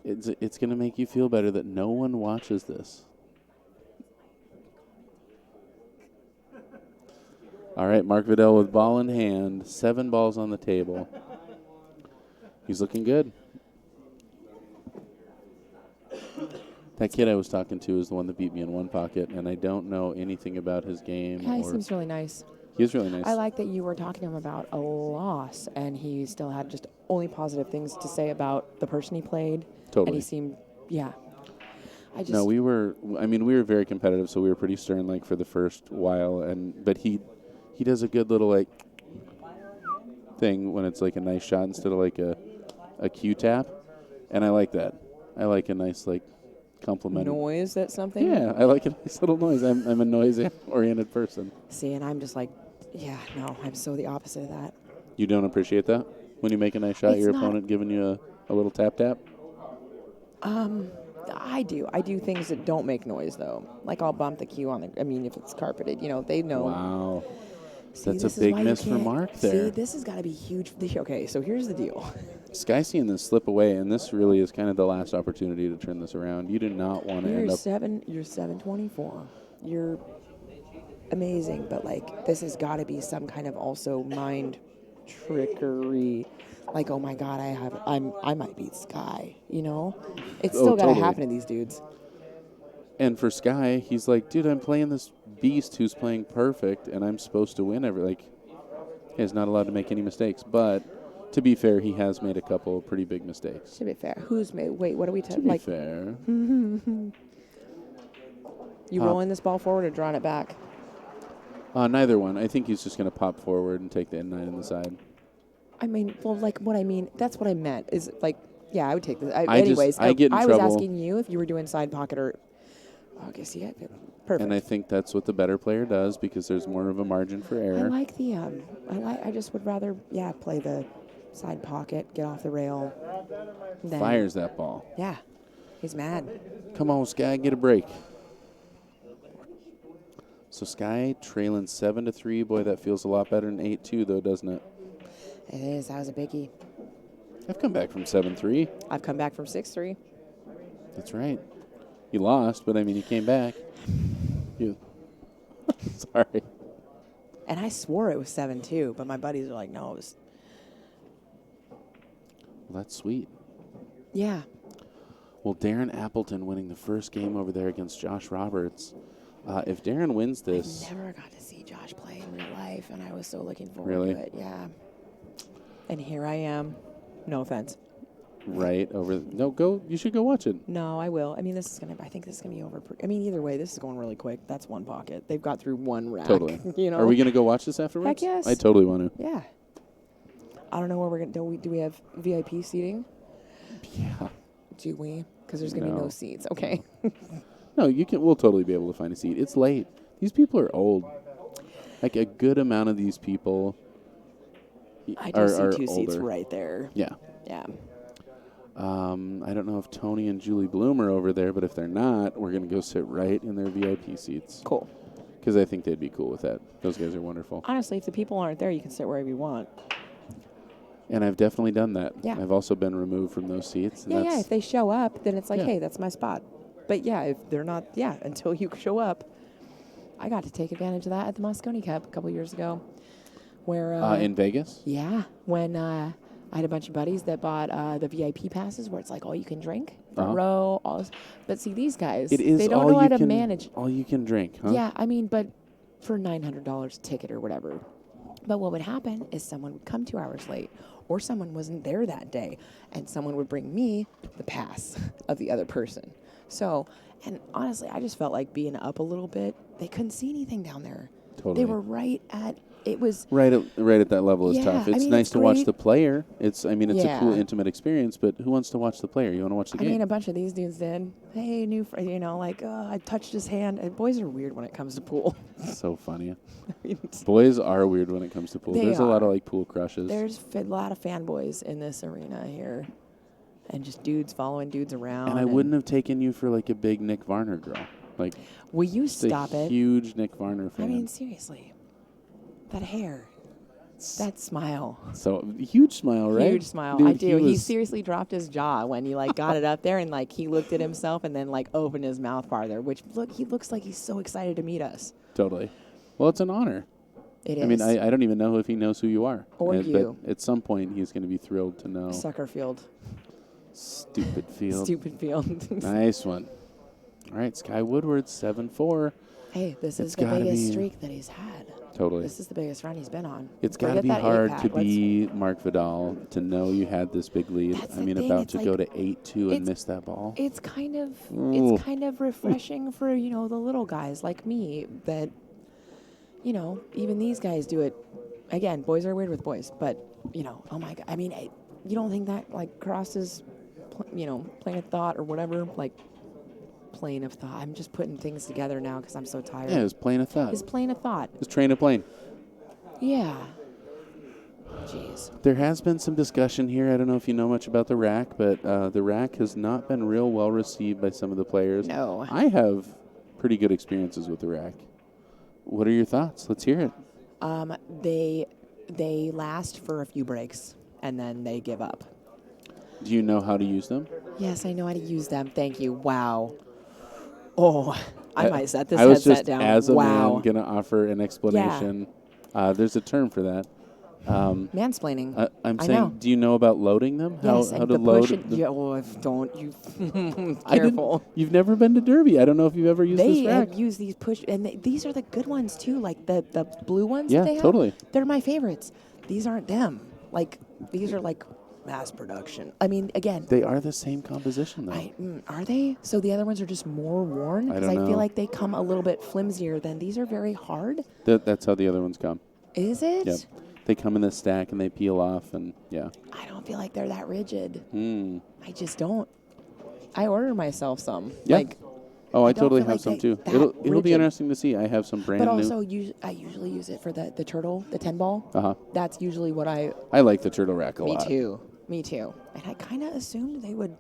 It's going to make you feel better that no one watches this. All right, Marc Vidal with ball in hand, 7 balls on the table. He's looking good. That kid I was talking to is the one that beat me in one pocket, and I don't know anything about his game. Yeah, he or seems really nice. he is really nice. I like that you were talking to him about a loss, and he still had just only positive things to say about the person he played. Totally. And he seemed, yeah. No, we were very competitive, so we were pretty stern, like, for the first while, but he does a good little, like, thing when it's, like, a nice shot instead of, like, a Q-tap, and I like that. I like a nice, like, compliment. Noise, that's something? Yeah, I like a nice little noise. I'm a noise-oriented person. See, and I'm just like, yeah, no, I'm so the opposite of that. You don't appreciate that? When you make a nice shot, It's your not- opponent giving you a little tap-tap? I do. I do things that don't make noise, though. Like I'll bump the cue on the, if it's carpeted, they know. Wow. See, That's this a is big why you miss for can't- Mark there. See, this has got to be huge. Okay, so here's the deal. Sky seeing this slip away, and this really is kind of the last opportunity to turn this around. You do not want to end up. You're 724. You're amazing, but like this has got to be some kind of also mind trickery. Like, oh my God, I might beat Sky. It's still got to totally. happen to these dudes. And for Sky, he's like, dude, I'm playing this beast who's playing perfect, and I'm supposed to win he's not allowed to make any mistakes. But to be fair, he has made a couple of pretty big mistakes. To be fair, who's made? Wait, what are we To be fair. You rolling this ball forward or drawing it back? Neither one. I think he's just going to pop forward and take the N9 in the side. That's what I meant. Is like, yeah, I would take this. I get in I was trouble. asking you if you were doing side pocket or. Okay, see, perfect. And I think that's what the better player does because there's more of a margin for I error. like the I just would rather play the side pocket, get off the rail. Then, Fires that ball. Yeah, he's mad. Come on, Sky, get a break. So Sky trailing 7-3. Boy, that feels a lot better than 8-2, though, doesn't it? It is. That was a biggie. I've come back from 7-3. I've come back from 6-3. That's right. You lost, but you came back. Sorry. And I swore it was 7-2, but my buddies are like, no, it was. Well, that's sweet. Yeah. Well, Darren Appleton winning the first game over there against Josh Roberts. If Darren wins this, I never got to see Josh play in real life, and I was so looking forward Really? to it. Yeah. And here I am. No offense. right over, no, go. You should go watch it. No, I will. I mean, I think this is gonna be over. Either way, this is going really quick. That's one pocket. They've got through one rack. Totally. You know. Are we gonna go watch this afterwards? Heck yes. I totally want to. Yeah. I don't know where we're gonna. Do we have VIP seating? Yeah. Do we? Because there's gonna be no No. seats. Okay. No, you can. We'll totally be able to find a seat. It's late. These people are old. Like a good amount of these people I are, do see are two seats older. right there. Yeah. Yeah. I don't know if Tony and Julie Bloom are over there, but if they're not, we're going to go sit right in their VIP seats. Cool. Because I think they'd be cool with that. Those guys are wonderful. Honestly, if the people aren't there, you can sit wherever you want. And I've definitely done that. Yeah. I've also been removed from those seats. And Yeah. If they show up, then it's like, Yeah. hey, that's my spot. But yeah, if they're not, until you show up. I got to take advantage of that at the Moscone Cup a couple years ago, where in Vegas? yeah, when I had a bunch of buddies that bought the VIP passes, where it's like all you can drink, front row, all this. But see, these guys, It is they don't all know how you to can manage. all you can drink, huh? Yeah, I mean, but for $900 a ticket or whatever. But what would happen is someone would come 2 hours late, or someone wasn't there that day, and someone would bring me the pass of the other person. So, and honestly, I just felt like being up a little bit. They couldn't see anything down there. Totally. They were right at, it was, Right at that level is Yeah, tough. I It's mean, nice it's to watch great. the player. It's a cool, Yeah. intimate experience, but who wants to watch the player? You want to watch the I game. mean, a bunch of these dudes did. Hey, new friend, I touched his hand. And boys are weird when it comes to pool. So funny. I mean, Boys are weird when it comes to pool. They There's a lot are. of like pool crushes. there's a lot of fanboys in this arena here. And just dudes following dudes around. and I wouldn't have taken you for like a big Nick Varner girl. Like, Will you just a stop it? huge Nick Varner fan. I mean, seriously. That hair. That smile. So huge smile, right? Huge smile. Dude, I do. He was- seriously dropped his jaw when he got it up there, and he looked at himself and then opened his mouth farther. Which he looks like he's so excited to meet us. Totally. Well, it's an honor. It is. I mean, I don't even know if he knows who you are. Or you. But at some point, he's going to be thrilled to know. Suckerfield. Stupid field. Stupid field. Nice one. All right, Sky Woodward, 7-4. Hey, this It's is the gotta biggest be- streak that he's had. Totally. This is the biggest run he's been on. It's got to Forget be that hard eight-pack. to Let's- be Marc Vidal, to know you had this big lead. That's I the mean, thing, about it's to like- go to 8-2 and it's- miss that ball. It's kind of Ooh. refreshing for the little guys like me that even these guys do it. Again, boys are weird with boys, but oh my god. I mean, you don't think that crosses plane of thought or whatever, plane of thought. I'm just putting things together now because I'm so tired. Yeah, it was plane of thought. His plane of thought. It was train a plane. Yeah. Jeez. There has been some discussion here. I don't know if you know much about the rack, but the rack has not been real well received by some of the players. No. I have pretty good experiences with the rack. What are your thoughts? Let's hear it. They last for a few breaks and then they give up. Do you know how to use them? Yes, I know how to use them. Thank you. Wow. Oh, I might set this I was headset just, down. as a wow. man, going to offer an explanation. There's a term for that. Mansplaining. I'm I saying, know. do you know about loading them? Yes, how and to the load push it. the- Yeah, well, don't you I didn't- careful. You've never been to Derby. I don't know if you've ever used They this rack. have used these push, and these are the good ones too. Like the blue ones. Yeah, that they have, totally. They're my favorites. These aren't them. These are mass production. I mean, again, They are the same composition, though. are they? So the other ones are just more worn? I Because don't I know. feel like they come a little bit flimsier than these are very hard. That's how the other ones come. Is it? Yep. They come in the stack and they peel off, and yeah. I don't feel like they're that rigid. Mm. I just don't. I ordered myself some. Yeah. Oh, I I don't totally feel have like some they- too. that It'll be rigid. interesting to see. I have some brand but new. also, I usually use it for the turtle, the 10 ball. Uh-huh. That's usually what I. I like the turtle rack a Me lot. too. Me too. And I kind of assumed they would.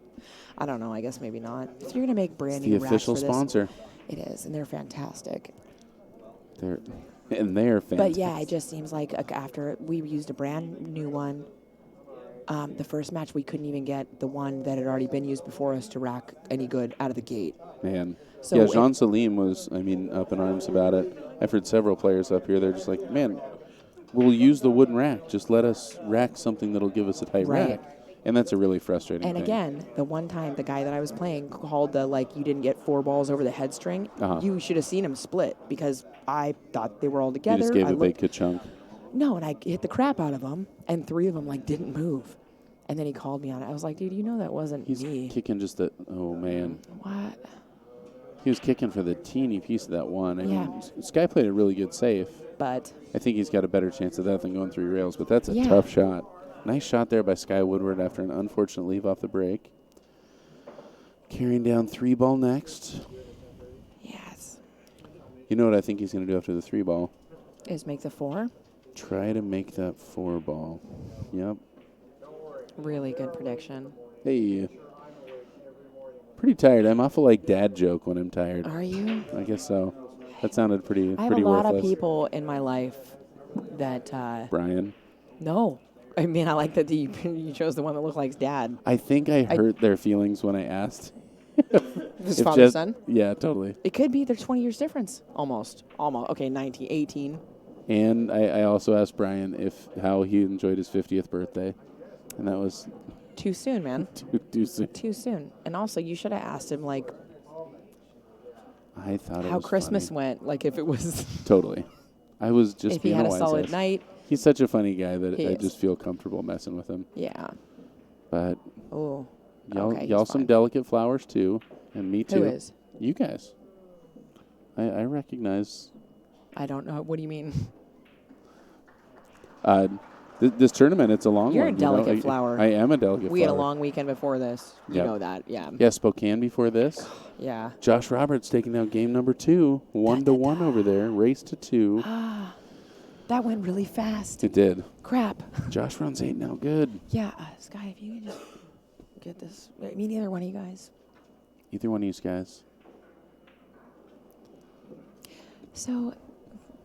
I don't know. I guess maybe not. If you're gonna make brand It's new the racks official for this, sponsor. it is, and they're fantastic. They're fantastic. But yeah, it just seems like after we used a brand new one, the first match we couldn't even get the one that had already been used before us to rack any good out of the gate. Man. So yeah, it- Jean Salim was, up in arms about it. I've heard several players up here. They're just like, man, we'll use the wooden rack. Just let us rack something that'll give us a tight Right. rack. And that's a really frustrating And thing. again, the one time the guy that I was playing called the, like, you didn't get 4 balls over the head string. Uh-huh. You should have seen him split because I thought they were all You together. just gave I a big looked, ka-chunk. no, and I hit the crap out of them, and 3 of them, like, didn't move. And then he called me on it. I was like, dude, you know that wasn't He's me. kicking just the, oh, man. What? He was kicking for the teeny piece of that one. I Yeah. mean, Sky played a really good safe. But I think he's got a better chance of that than going 3 rails, but that's a Yeah. tough shot. Nice shot there by Sky Woodward after an unfortunate leave off the break. Carrying down 3 ball next. yes, You know what I think he's going to do after the 3 ball? is make the 4. Try to make that 4 ball. Yep. Really good prediction. Hey. Pretty tired. I'm awful like dad joke when I'm tired. Are you? I guess so. That sounded pretty I have pretty a lot worthless. of people in my life that Brian. no. I mean, I like that you chose the one that looked like dad. I think I hurt their feelings when I asked. His If father Jess- son. Yeah, totally. It could be there's 20 years difference. Almost. Okay, 19, 18. And I also asked Brian how he enjoyed his 50th birthday, and that was Too soon, man. too soon. Too soon. And also, you should have asked him like I thought it how was Christmas funny. went. Like if it was, Totally. I was just if he being had a wise solid ass. night. He's such a funny guy that He I is. just feel comfortable messing with him. Yeah. But Oh. y'all, Okay, he's y'all some fine. delicate flowers too, and me too. Who is? You guys. I recognize. I don't know. What do you mean? This tournament, it's a long You're a one. you know? delicate flower. I am a delicate We flower. had a long weekend before this. You Yep. know that. Yeah. Yeah, Spokane before this. Yeah. Josh Roberts taking down game number 2, 1-1 over there, race to 2. That went really fast. It did. Crap. Josh runs 8 now. Good. Yeah, Sky, if you can just get this. I mean, either one of you guys. Either one of you guys. So,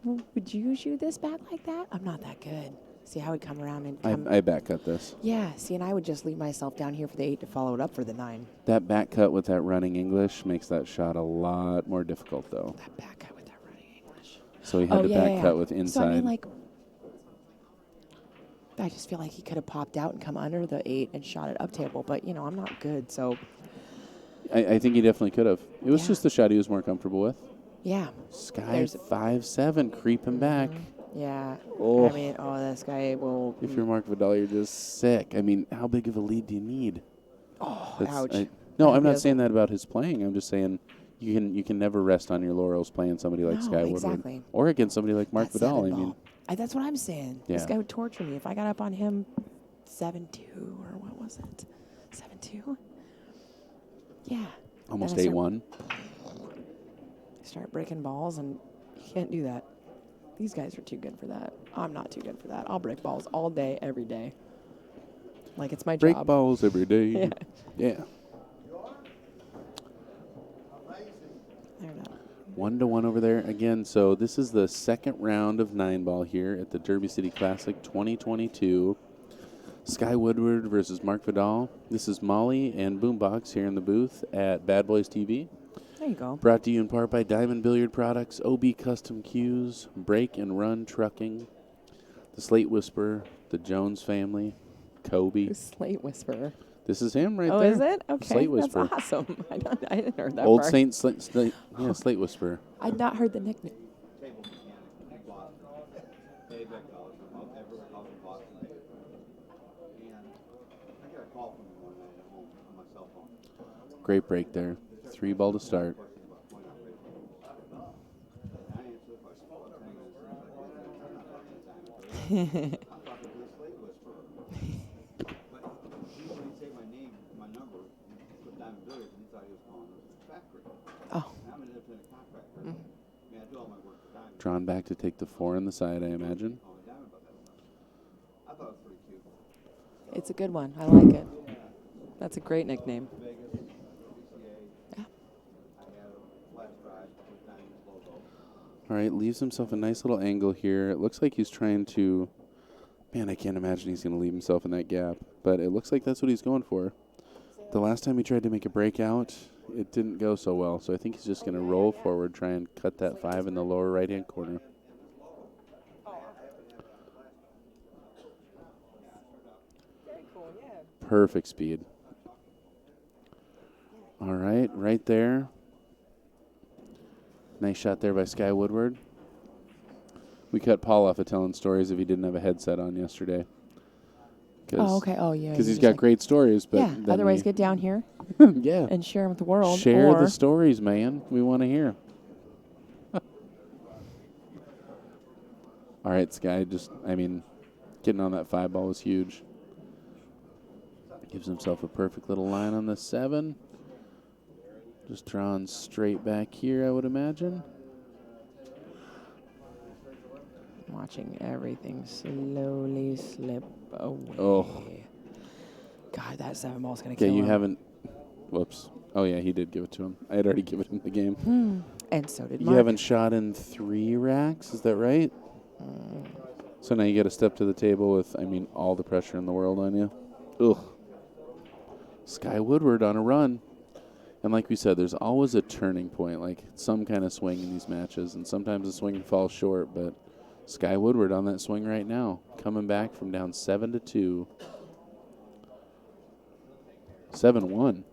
would you shoot this back like that? I'm not that good. See how we come around and come. I back cut this. Yeah, see, and I would just leave myself down here for the 8 to follow it up for the 9. That back cut with that running English makes that shot a lot more difficult, though. That back cut with that running English. So he had to yeah, back yeah, cut yeah. with inside. So, I mean, like, I just feel like he could have popped out and come under the 8 and shot it up table, but, you know, I'm not good, so, I think he definitely could have. It was Yeah. just the shot he was more comfortable with. yeah. Sky There's- 5-7 creeping back. Yeah. Oh. I mean, this guy will. If you're Marc Vidal, you're just sick. I mean, how big of a lead do you need? Oh, That's- ouch. No, I'm not Yes. saying that about his playing. I'm just saying you can never rest on your laurels playing somebody like No, Sky Woodward. exactly. Or against somebody like Marc That Vidal. 7 I mean, ball. That's what I'm saying. This Yeah. guy would torture me if I got up on him 7-2 or what was it? 7-2? Yeah. almost Then I 8-1. Start breaking balls, and you can't do that. These guys are too good for that. I'm not too good for that. I'll break balls all day, every day. Like it's my Break job. balls every day. Yeah. Yeah. They're not. 1-1 over there again. So this is the second round of 9-ball here at the Derby City Classic 2022. Sky Woodward versus Marc Vidal. This is Molly and Boombox here in the booth at Bad Boys TV. There you go. Brought to you in part by Diamond Billiard Products, OB Custom Cues, Break and Run Trucking, the Slate Whisperer, the Jones family, Kobe. Slate Whisperer. This is him right Oh, there. is it? Okay. Slate Whisperer. That's awesome. I didn't heard that Old part. Saint Slate Whisperer. I'd not heard the nickname. Table mechanic, bought paid back dollars from every house in Boston. And I got a call from him one night at home on my cell phone. Great break there. 3-ball to start. Question about point operation. And I answered the question about 10 minutes in. I'm not talking to Diamond. I'm talking to the Slate Whisperer. But when he said my name, my number, he put Diamond Billiards, and he thought he was calling the factory. Oh. And I'm an independent contractor. I mean, I do all my work for Diamond. Drawn back to take the 4 on the side, I imagine. Calling Diamond about that stuff. I thought it was pretty cute. It's a good one. I like it. That's a great nickname. Vegas, DCA. Yeah. I had a flash drive with Diamond's logo. All right, leaves himself a nice little angle here. It looks like he's trying to... Man, I can't imagine he's going to leave himself in that gap. But it looks like that's what he's going for. The last time he tried to make a breakout, it didn't go so well. So I think he's just going to roll forward, try and cut that 5 in the lower right-hand corner. Perfect speed. All right there. Nice shot there by Sky Woodward. We cut Paul off of telling stories if he didn't have a headset on yesterday. Oh, okay. Oh, yeah. Because you he's just got like- great stories. But Yeah. then Otherwise, get down here yeah. and share them with the world. Share or the stories, man. We want to hear. All right, Sky. Getting on that 5 ball was huge. Gives himself a perfect little line on the 7. Just drawing straight back here, I would imagine. watching everything slowly slip away. Oh. God, that 7 ball's going to Okay, kill you him. haven't. Whoops. Oh, yeah, he did give it to him. I had already given him the game. And so did You Mark. haven't shot in 3 racks, is that right? So now you got to step to the table with, all the pressure in the world on you. Ugh. Sky Woodward on a run. And like we said, there's always a turning point, like some kind of swing in these matches. And sometimes the swing falls short, but Sky Woodward on that swing right now, coming back from down 7-2. 7-1.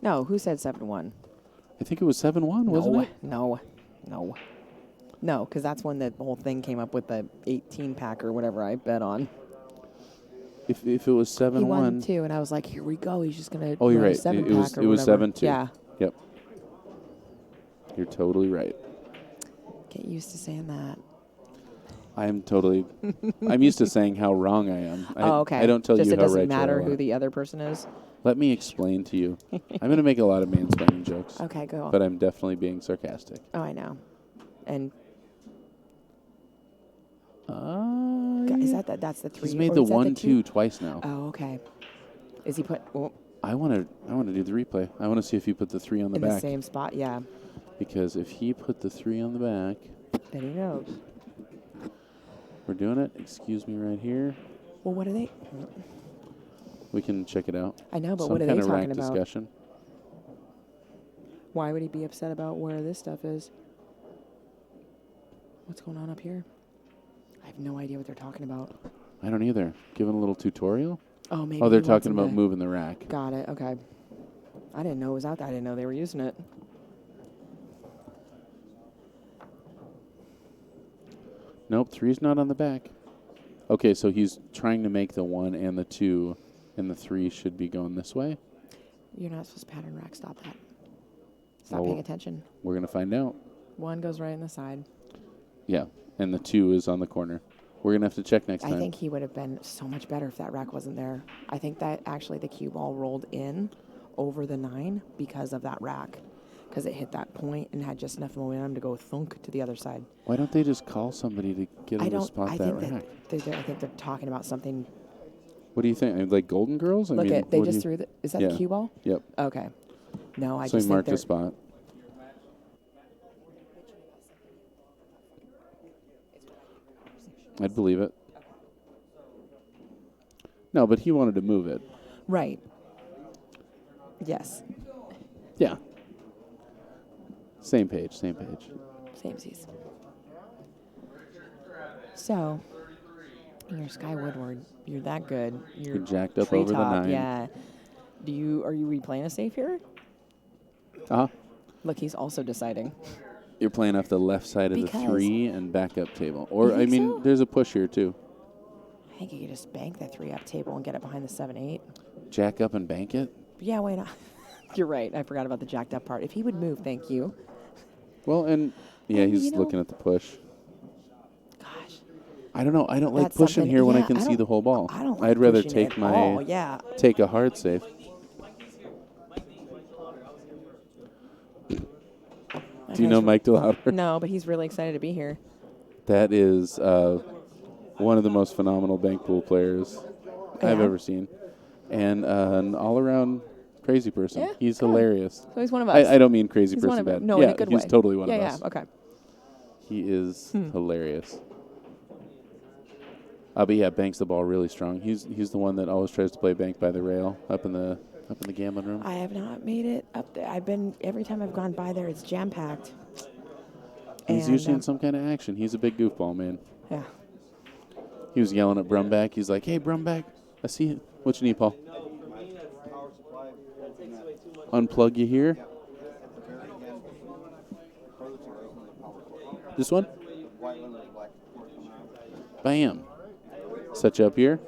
No, who said 7-1? I think it was 7-1, wasn't it? No, because that's when the whole thing came up with the 18-pack or whatever I bet on. If it was 7-1. He won 2, and I was like, here we go. He's just going to Oh, you're right. 7-pack or It was whatever. 7-2. Yeah. Yep. You're totally right. Get used to saying that. I'm used to saying how wrong I am. Okay. I don't tell just you it how doesn't right matter you who are. the other person is. Let me explain to you. I'm going to make a lot of mansplaining jokes. Okay, go. But I'm definitely being sarcastic. Oh, I know. And is that's the 3? He's made or the is that 1-2 twice now. Oh, okay. Is he put I want to do the replay. I want to see if he put the 3 on the in back. the same spot? Yeah. Because if he put the 3 on the back, Then he knows. we're doing it. Excuse me right here. Well, what are they? We can check it out. I know, but Some what are they kind of talking rank about? discussion. Why would he be upset about where this stuff is? What's going on up here? I have no idea what they're talking about. I don't either. Giving a little tutorial? Oh, maybe. Oh, they're he wants talking him about to- moving the rack. Got it. Okay. I didn't know it was out there. I didn't know they were using it. Nope, 3's not on the back. Okay, so he's trying to make the 1 and the 2, and the 3 should be going this way. You're not supposed to pattern rack. Stop that. Stop Well, paying attention. We're going to find out. 1 goes right in the side. Yeah, and the 2 is on the corner. We're going to have to check next time. I think he would have been so much better if that rack wasn't there. I think that actually the cue ball rolled in over the 9 because of that rack. Because it hit that point and had just enough momentum to go thunk to the other side. Why don't they just call somebody to get him to spot I that think rack? I think they're talking about something. What do you think? Like Golden Girls? Look at they what do just you- threw the. Is that Yeah. the cue ball? Yep. Okay. No, I So just he think marked they're. the spot. I'd believe it. No, but he wanted to move it. Right. Yes. Yeah. Same page, same page. Samesies. So, you're Sky Woodward. You're that good. You're jacked up over the treetop, 9. Yeah. Are you replaying a safe here? Uh-huh. Look, he's also deciding. You're playing off the left side of the Because- 3 and backup table. Or, You think so? there's a push here, too. I think you could just bank that 3-up table and get it behind the 7-8. Jack up and bank it? Yeah, why not? You're right. I forgot about the jacked up part. If he would move, thank you. Well, and, yeah, And, he's you know- looking at the push. Gosh. I don't know. I don't like That's pushing something- here when I yeah, can I see don't- the whole ball. I don't like I'd rather pushing it take at all, yeah. take a hard safe. Do you know Mike DeLauder? No, but he's really excited to be here. That is one of the most phenomenal bank pool players I've Yeah? ever seen. And an all-around crazy person. Yeah, He's good. hilarious. So he's one of us. I don't mean crazy He's person one of bad. them. No, yeah, in a good he's way. totally one of Yeah, us. okay. He is hilarious. But yeah, banks the ball really strong. He's the one that always tries to play bank by the rail up in the gambling room. I have not made it up there. Every time I've gone by there, it's jam-packed. He's And, usually in some kind of action. He's a big goofball, man. Yeah. He was yelling at Brumback. He's like, "Hey, Brumback, I see you. What you need, Paul? Unplug you here. This one? Bam. Set you up here.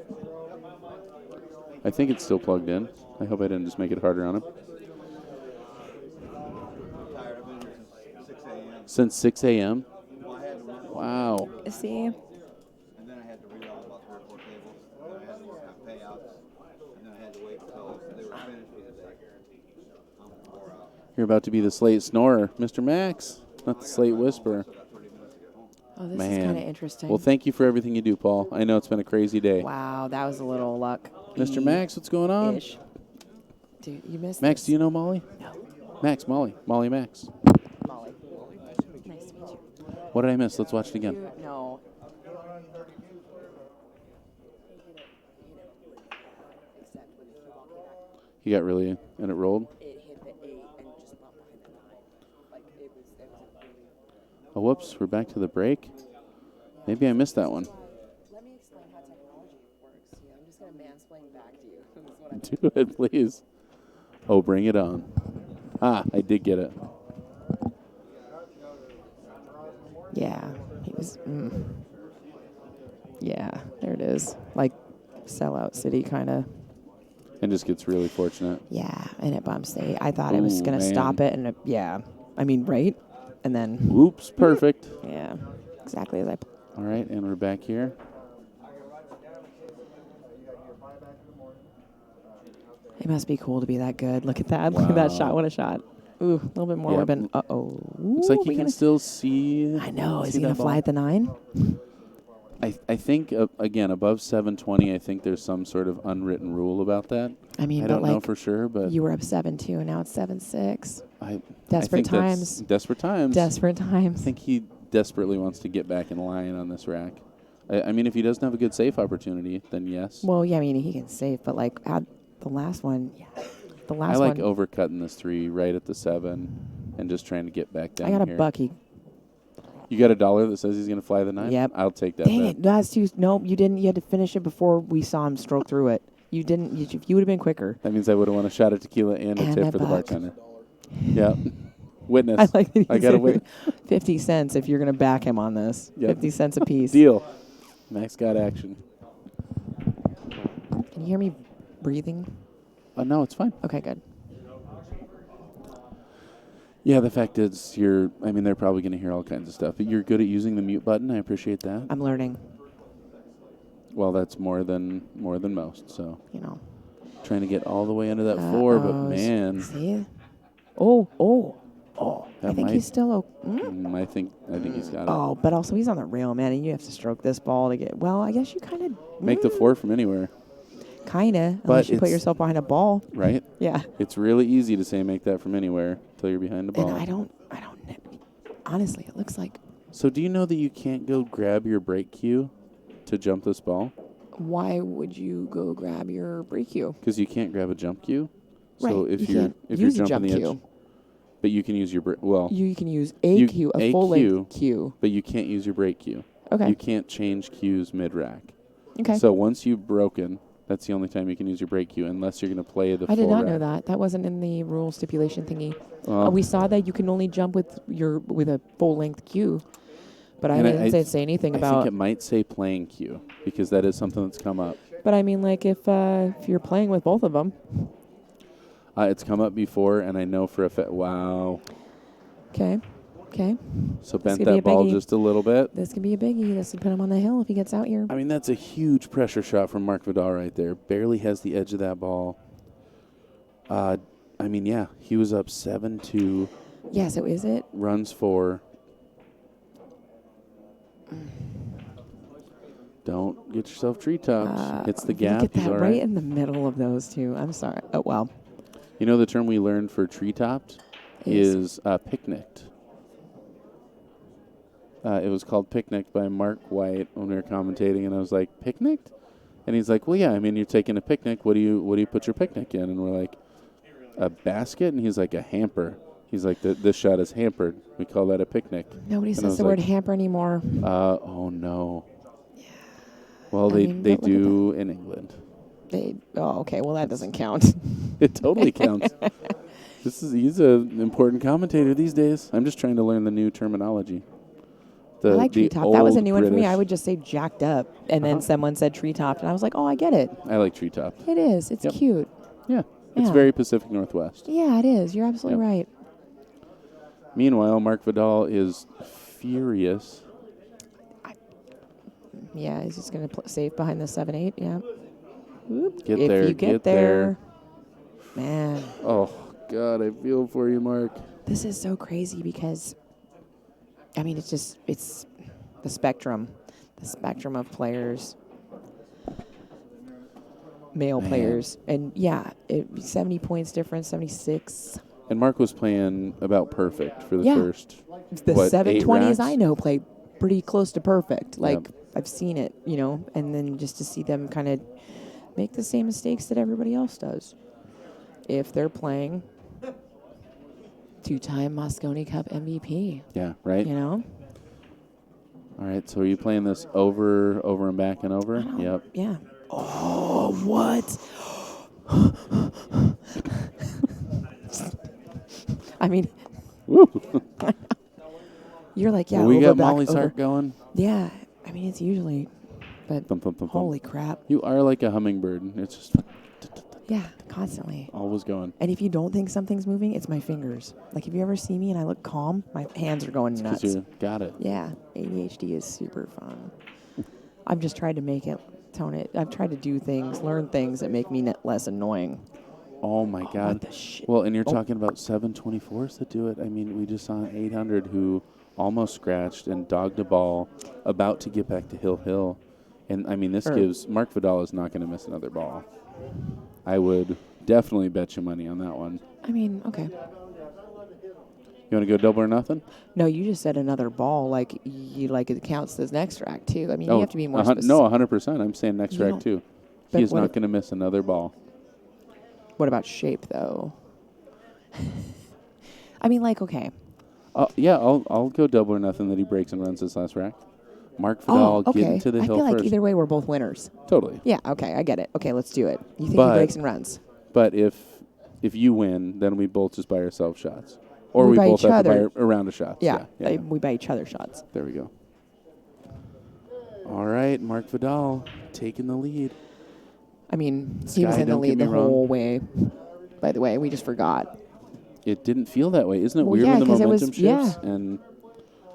I think it's still plugged in. I hope I didn't just make it harder on him. Since 6 a.m.? Wow. See? And then I had to read all about 3 or 4 tables. And I had to have payouts. And then I had to wait until they were finished because I'm wore out. You're about to be the Slate Snorer, Mr. Max, not the Slate Whisperer. Oh, this Man. is kind of interesting. Well, thank you for everything you do, Paul. I know it's been a crazy day. Wow, that was a little luck. Mr. Max, what's going on? Ish. Dude, you missed Max, this. do you know Molly? No. Max, Molly. Molly Max. Molly. Nice to meet you. What did I miss? Let's watch it again. No. You got really, and it rolled? It hit the 8 and just bumped behind the 9. Like, it was Oh, whoops. We're back to the break. Maybe I missed that one. Let me explain how technology works. Yeah, I'm just going to mansplain back to you. This is what I'm Do it, please. Oh, bring it on. Ah, I did get it. Yeah, he was. Yeah, there it is. Like sellout city kind of. And just gets really fortunate. Yeah, and it bumps the 8. I thought it was Ooh, going to man. stop it, and it, yeah. I mean, right? And then, Oops, perfect. yeah, exactly as I. All right, and we're back here. It must be cool to be that good. Look at that. Look at that Wow. shot. What a shot. Ooh, a little bit more Yep. would have been. Uh-oh. Looks like Ooh, you we can gonna- still see. I know. Is see he going that to fly ball. at the 9? I think, again, above 720, I think there's some sort of unwritten rule about that. I mean, I but don't know like, for sure, but you were up 7-2, and now it's 7-6. I Desperate think that's times. Desperate times. Desperate I times. think he desperately wants to get back in line on this rack. I mean, if he doesn't have a good safe opportunity, then yes. Well, yeah, I mean, he can save, but like, add the last one. Yeah. The last I like one. overcutting this 3 right at the 7 and just trying to get back down I got a here. bucky. You got $1 that says he's going to fly the 9? Yep. I'll take that Dang bet. it. That's too. Nope, you didn't. You had to finish it before we saw him stroke through it. You didn't. You would have been quicker. That means I would have won a shot of tequila and a And tip a for the buck. bartender. Yeah. Witness. I like that. I got to win. 50 cents if you're going to back him on this. Yep. 50 cents a piece. Deal. Max got action. Can you hear me breathing? No, it's fine. Okay, good. Yeah, the fact is they're probably going to hear all kinds of stuff, but you're good at using the mute button. I appreciate that. I'm learning. Well, that's more than most, so You know. trying to get all the way into that 4, but man, See? Oh. that I think might, he's still. I think he's got it. Oh, but also he's on the rail, man, and you have to stroke this ball to get. Well, I guess you kind of Make the 4 from anywhere, kind of, But unless you put it's- yourself behind a ball. right? Yeah. It's really easy to say make that from anywhere until you're behind the ball. And I don't. Honestly, it looks like. So do you know that you can't go grab your brake cue to jump this ball? Why would you go grab your brake cue? Because you can't grab a jump cue. So Right, if you you're can't if use a you're jump jumping the edge, cue. but you can use your brake. Well, You can use You- cue, a a full cue. length cue. but you can't use your brake cue. Okay. You can't change cues mid-rack. Okay. So once you've broken, that's the only time you can use your brake cue, unless you're going to play the I full did not know rack. that. That wasn't in the rule stipulation thingy. Well, We saw that you can only jump with a full length cue, but I And didn't say anything I about. think it might say playing cue, because that is something that's come up. But I mean, like if you're playing with both of them. It's come up before, and I know for a fact. Wow. Okay. So This bent could be a that ball biggie. just a little bit. This could be a biggie. This would put him on the hill if he gets out here. I mean, that's a huge pressure shot from Marc Vidal right there. Barely has the edge of that ball. I mean, yeah, he was up 7-2, Yeah. So is it? runs 4. Don't get yourself treetops. Hits the gap. Look at He's that all right right. in the middle of those two. I'm sorry. Oh well. You know the term we learned for treetops is picnicked. It was called Picnicked by Mark White when we were commentating, and I was like, "Picnicked?" And he's like, "Well, yeah. I mean, you're taking a picnic. What do you put your picnic in?" And we're like, "A basket." And he's like, "A hamper." He's like, "This shot is hampered. We call that a picnic." Nobody And I says was the word like, hamper anymore. Oh no. Well, I they mean, but look at do in England. Okay. Well, that doesn't count. It totally counts. He's an important commentator these days. I'm just trying to learn the new terminology. I like treetop. That was a old new one for me. British. I would just say jacked up, and then someone said treetop, and I was like, oh, I get it. I like treetop. It is. It's Yep. cute. Yeah. It's Yeah. very Pacific Northwest. Yeah, it is. You're absolutely Yep. right. Meanwhile, Marc Vidal is furious. Yeah, he's just going to save behind the 7-8. Yeah. Whoop. Get if there, you get there. Man, Oh, God, I feel for you, Mark. this is so crazy because, I mean, it's the spectrum of players, male Man. players. And, yeah, 70 points difference, 76. And Mark was playing about perfect for the Yeah. first. The What, 720s 8 racks? I know play pretty close to perfect. Like, Yep. I've seen it, and then just to see them kind of make the same mistakes that everybody else does. If they're playing two-time Moscone Cup MVP, Yeah, right? All right, so are you playing this over and back and over? Yep. Yeah. Oh, what? I mean, Woo. you're like, yeah, Well, we over, got back, Molly over. Sark going. Yeah. I mean, it's usually, but Thump, thump, thump, thump. holy crap. You are like a hummingbird. It's just Yeah, constantly. always going. And if you don't think something's moving, it's my fingers. Like, if you ever see me and I look calm, my hands are going Because nuts. you got it. Yeah, ADHD is super fun. I've just tried to make it, tone it. I've tried to do things, learn things that make me less annoying. Oh, my God. What the shit? Well, and you're Oh. talking about 724s that do it. I mean, we just saw an 800 who almost scratched and dogged a ball about to get back to Hill. And, I mean, this gives Marc Vidal is not going to miss another ball. I would definitely bet you money on that one. I mean, okay. You want to go double or nothing? No, you just said another ball. Like, it counts as next rack, too. I mean, you have to be more specific. No, 100%. I'm saying next You rack, don't- too. but He is what not if- going to miss another ball. What about shape, though? I mean, like, okay. Yeah, I'll go double or nothing that he breaks and runs this last rack. Marc Vidal Oh, okay. getting to the I hill feel like first. either way, we're both winners. Totally. Yeah, okay, I get it. Okay, let's do it. You think But- he breaks and runs? But if you win, then we both just buy ourselves shots. Or We we buy both each have to other. buy a round of shots. Yeah, Yeah. we buy each other shots. There we go. All right, Marc Vidal taking the lead. I mean, he Sky, was in the don't get lead me the wrong. whole way. By the way, we just forgot. It didn't feel that way. Isn't it Well, weird yeah, when the 'cause it momentum was- shifts? yeah. And,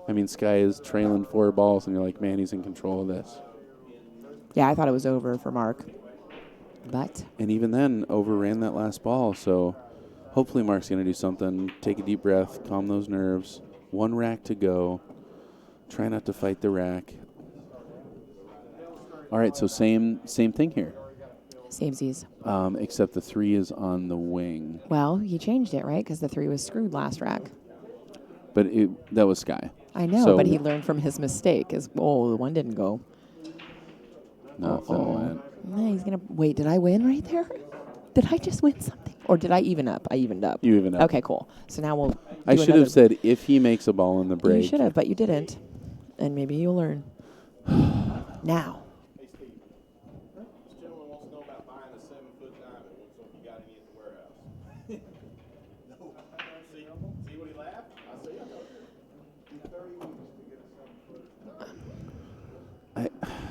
I mean, Sky is trailing 4 balls, and you're like, man, he's in control of this. Yeah, I thought it was over for Mark. But And even then, overran that last ball. So hopefully Mark's going to do something. Take a deep breath, calm those nerves. 1 rack to go. Try not to fight the rack. All right, so same thing here, samesies. except the 3 is on the wing. Well, he changed it, right? Because the 3 was screwed last rack. But that was Sky. I know, So- but he learned from his mistake. The 1 didn't go. Nothing went. No, he's going to... Wait, did I win right there? Did I just win something? Or did I even up? I evened up. You even up. Okay, cool. So now we'll I do should another- have said if he makes a ball in the break. You should have, but you didn't. And maybe you'll learn. Now. Hey, Steve. This gentleman wants to know about buying a 7-foot diamond. Looks like you got any at the warehouse. No. See what he laughed? I see him.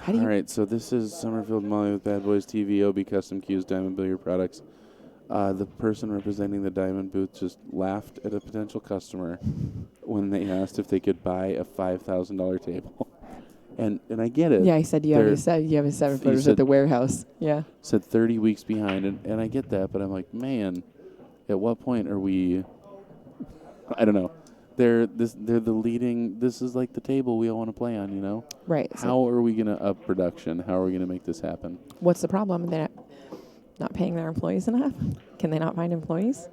How do you... All right, so this is Summerfield Molly with Bad Boys TV, OB Custom Q's Diamond Billiard Products. The person representing the Diamond booth just laughed at a potential customer when they asked if they could buy a $5,000 table. And I get it. Yeah, he said you have They're- a 7-footers said- at the warehouse. Yeah. Said 30 weeks behind, and I get that, but I'm like, man, at what point are we? I don't know. They're the leading. This is like the table we all want to play on, you know. Right. So How are we gonna up production? How are we gonna make this happen? what's the problem? They're not paying their employees enough? Can they not find employees?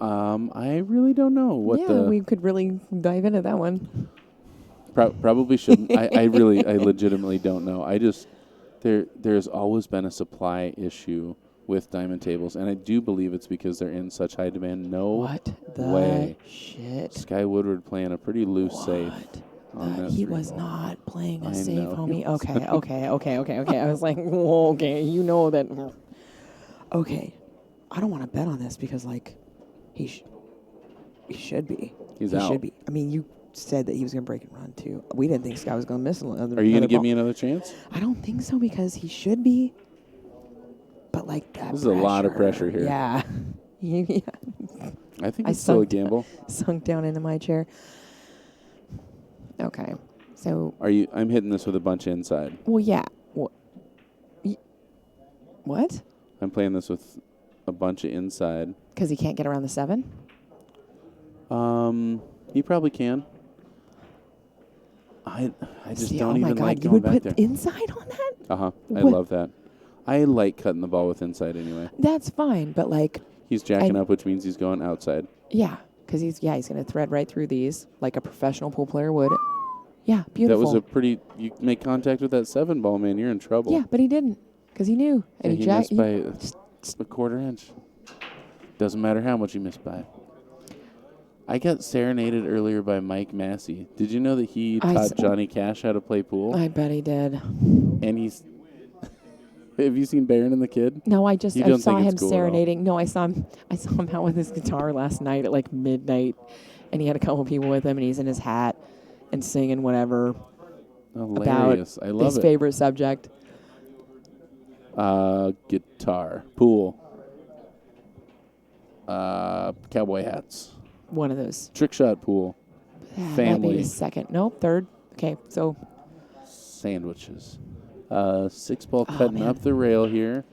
I really don't know what yeah, the we could really dive into that one. probably shouldn't. I legitimately don't know. I just there's always been a supply issue with diamond tables, and I do believe it's because they're in such high demand. No What the way. shit? Sky Woodward playing a pretty loose safe. on that He three was ball. not playing a I safe, know he homie. Okay. I was like, whoa, okay, you know that. Okay, I don't want to bet on this because, like, he should be. He's he out. should be. I mean, you said that he was going to break and run, too. We didn't think Sky was going to miss another Are you going to another give ball. me another chance? I don't think so because he should be. But, like, that This is a lot of pressure here. Yeah. Yeah. I think I it's still a sunk- gamble. Sunk down into my chair. Okay. So, I'm hitting this with a bunch inside. well, yeah. What? I'm playing this with a bunch of inside. Because he can't get around the 7? He probably can. I just See, don't oh my even God, like you going would back put there. inside on that? I What? love that. I like cutting the ball with inside anyway. That's fine, but like, He's jacking And- up, which means he's going outside. yeah, because he's going to thread right through these like a professional pool player would. Yeah, beautiful. That was you make contact with that 7 ball, man, you're in trouble. Yeah, but he didn't because he knew. And And he missed by a quarter inch. Doesn't matter how much he missed by. I got serenaded earlier by Mike Massey. Did you know that he taught Johnny Cash how to play pool? I bet he did. And he's... Have you seen Barron and the Kid? No, I You saw don't think him it's cool at all. serenading. No, I saw him out with his guitar last night at like midnight, and he had a couple people with him, and he's in his hat and singing whatever Hilarious. I about love his it. favorite subject. Guitar. Pool. Cowboy hats. One of those. Trick shot pool. Might Family. be his second. Nope, third. Okay, so Sandwiches. 6 ball Oh, cutting man. up the rail here.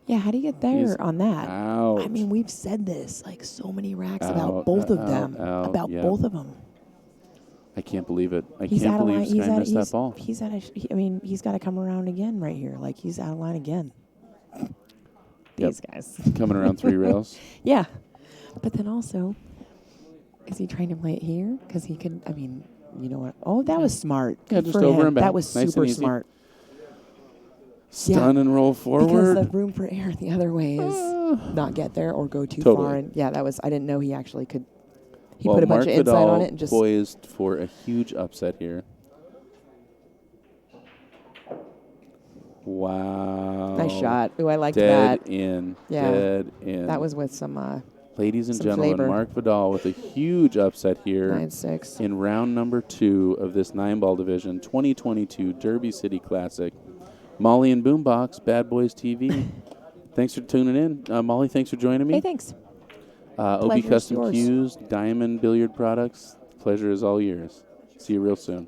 yeah, how do you get there He's on that? Out. I mean, we've said this like so many racks Out, about both of them. out, About yeah. both of them. I can't believe it. I He's can't out of line. believe Sky missed that ball. He's out of. I mean, he's got to come around again right here. Like he's out of line again. These guys. Coming around 3 rails. Yeah, but then also, is he trying to play it here? Because he could. I mean, you know what? Oh, that was smart. Yeah, Good just for over him. and back. That was Nice and super easy. smart. Stun and roll Because forward. the room for error the other way is not get there or go too Totally. far. And yeah, that was. I didn't know he actually could. He Well, put a bunch Marc of inside Vidal on it and just. poised for a huge upset here. Wow. Nice shot. Ooh, I liked Dead that. in. Yeah. Dead in. That was with some Ladies and some gentlemen, flavor. Marc Vidal with a huge upset here 9-6. in round number 2 of this 9-ball division 2022 Derby City Classic. Molly and Boombox, Bad Boys TV. Thanks for tuning in. Molly, thanks for joining me. Hey, thanks. OB Pleasure's Custom yours. Cues, Diamond Billiard Products. Pleasure is all yours. See you real soon.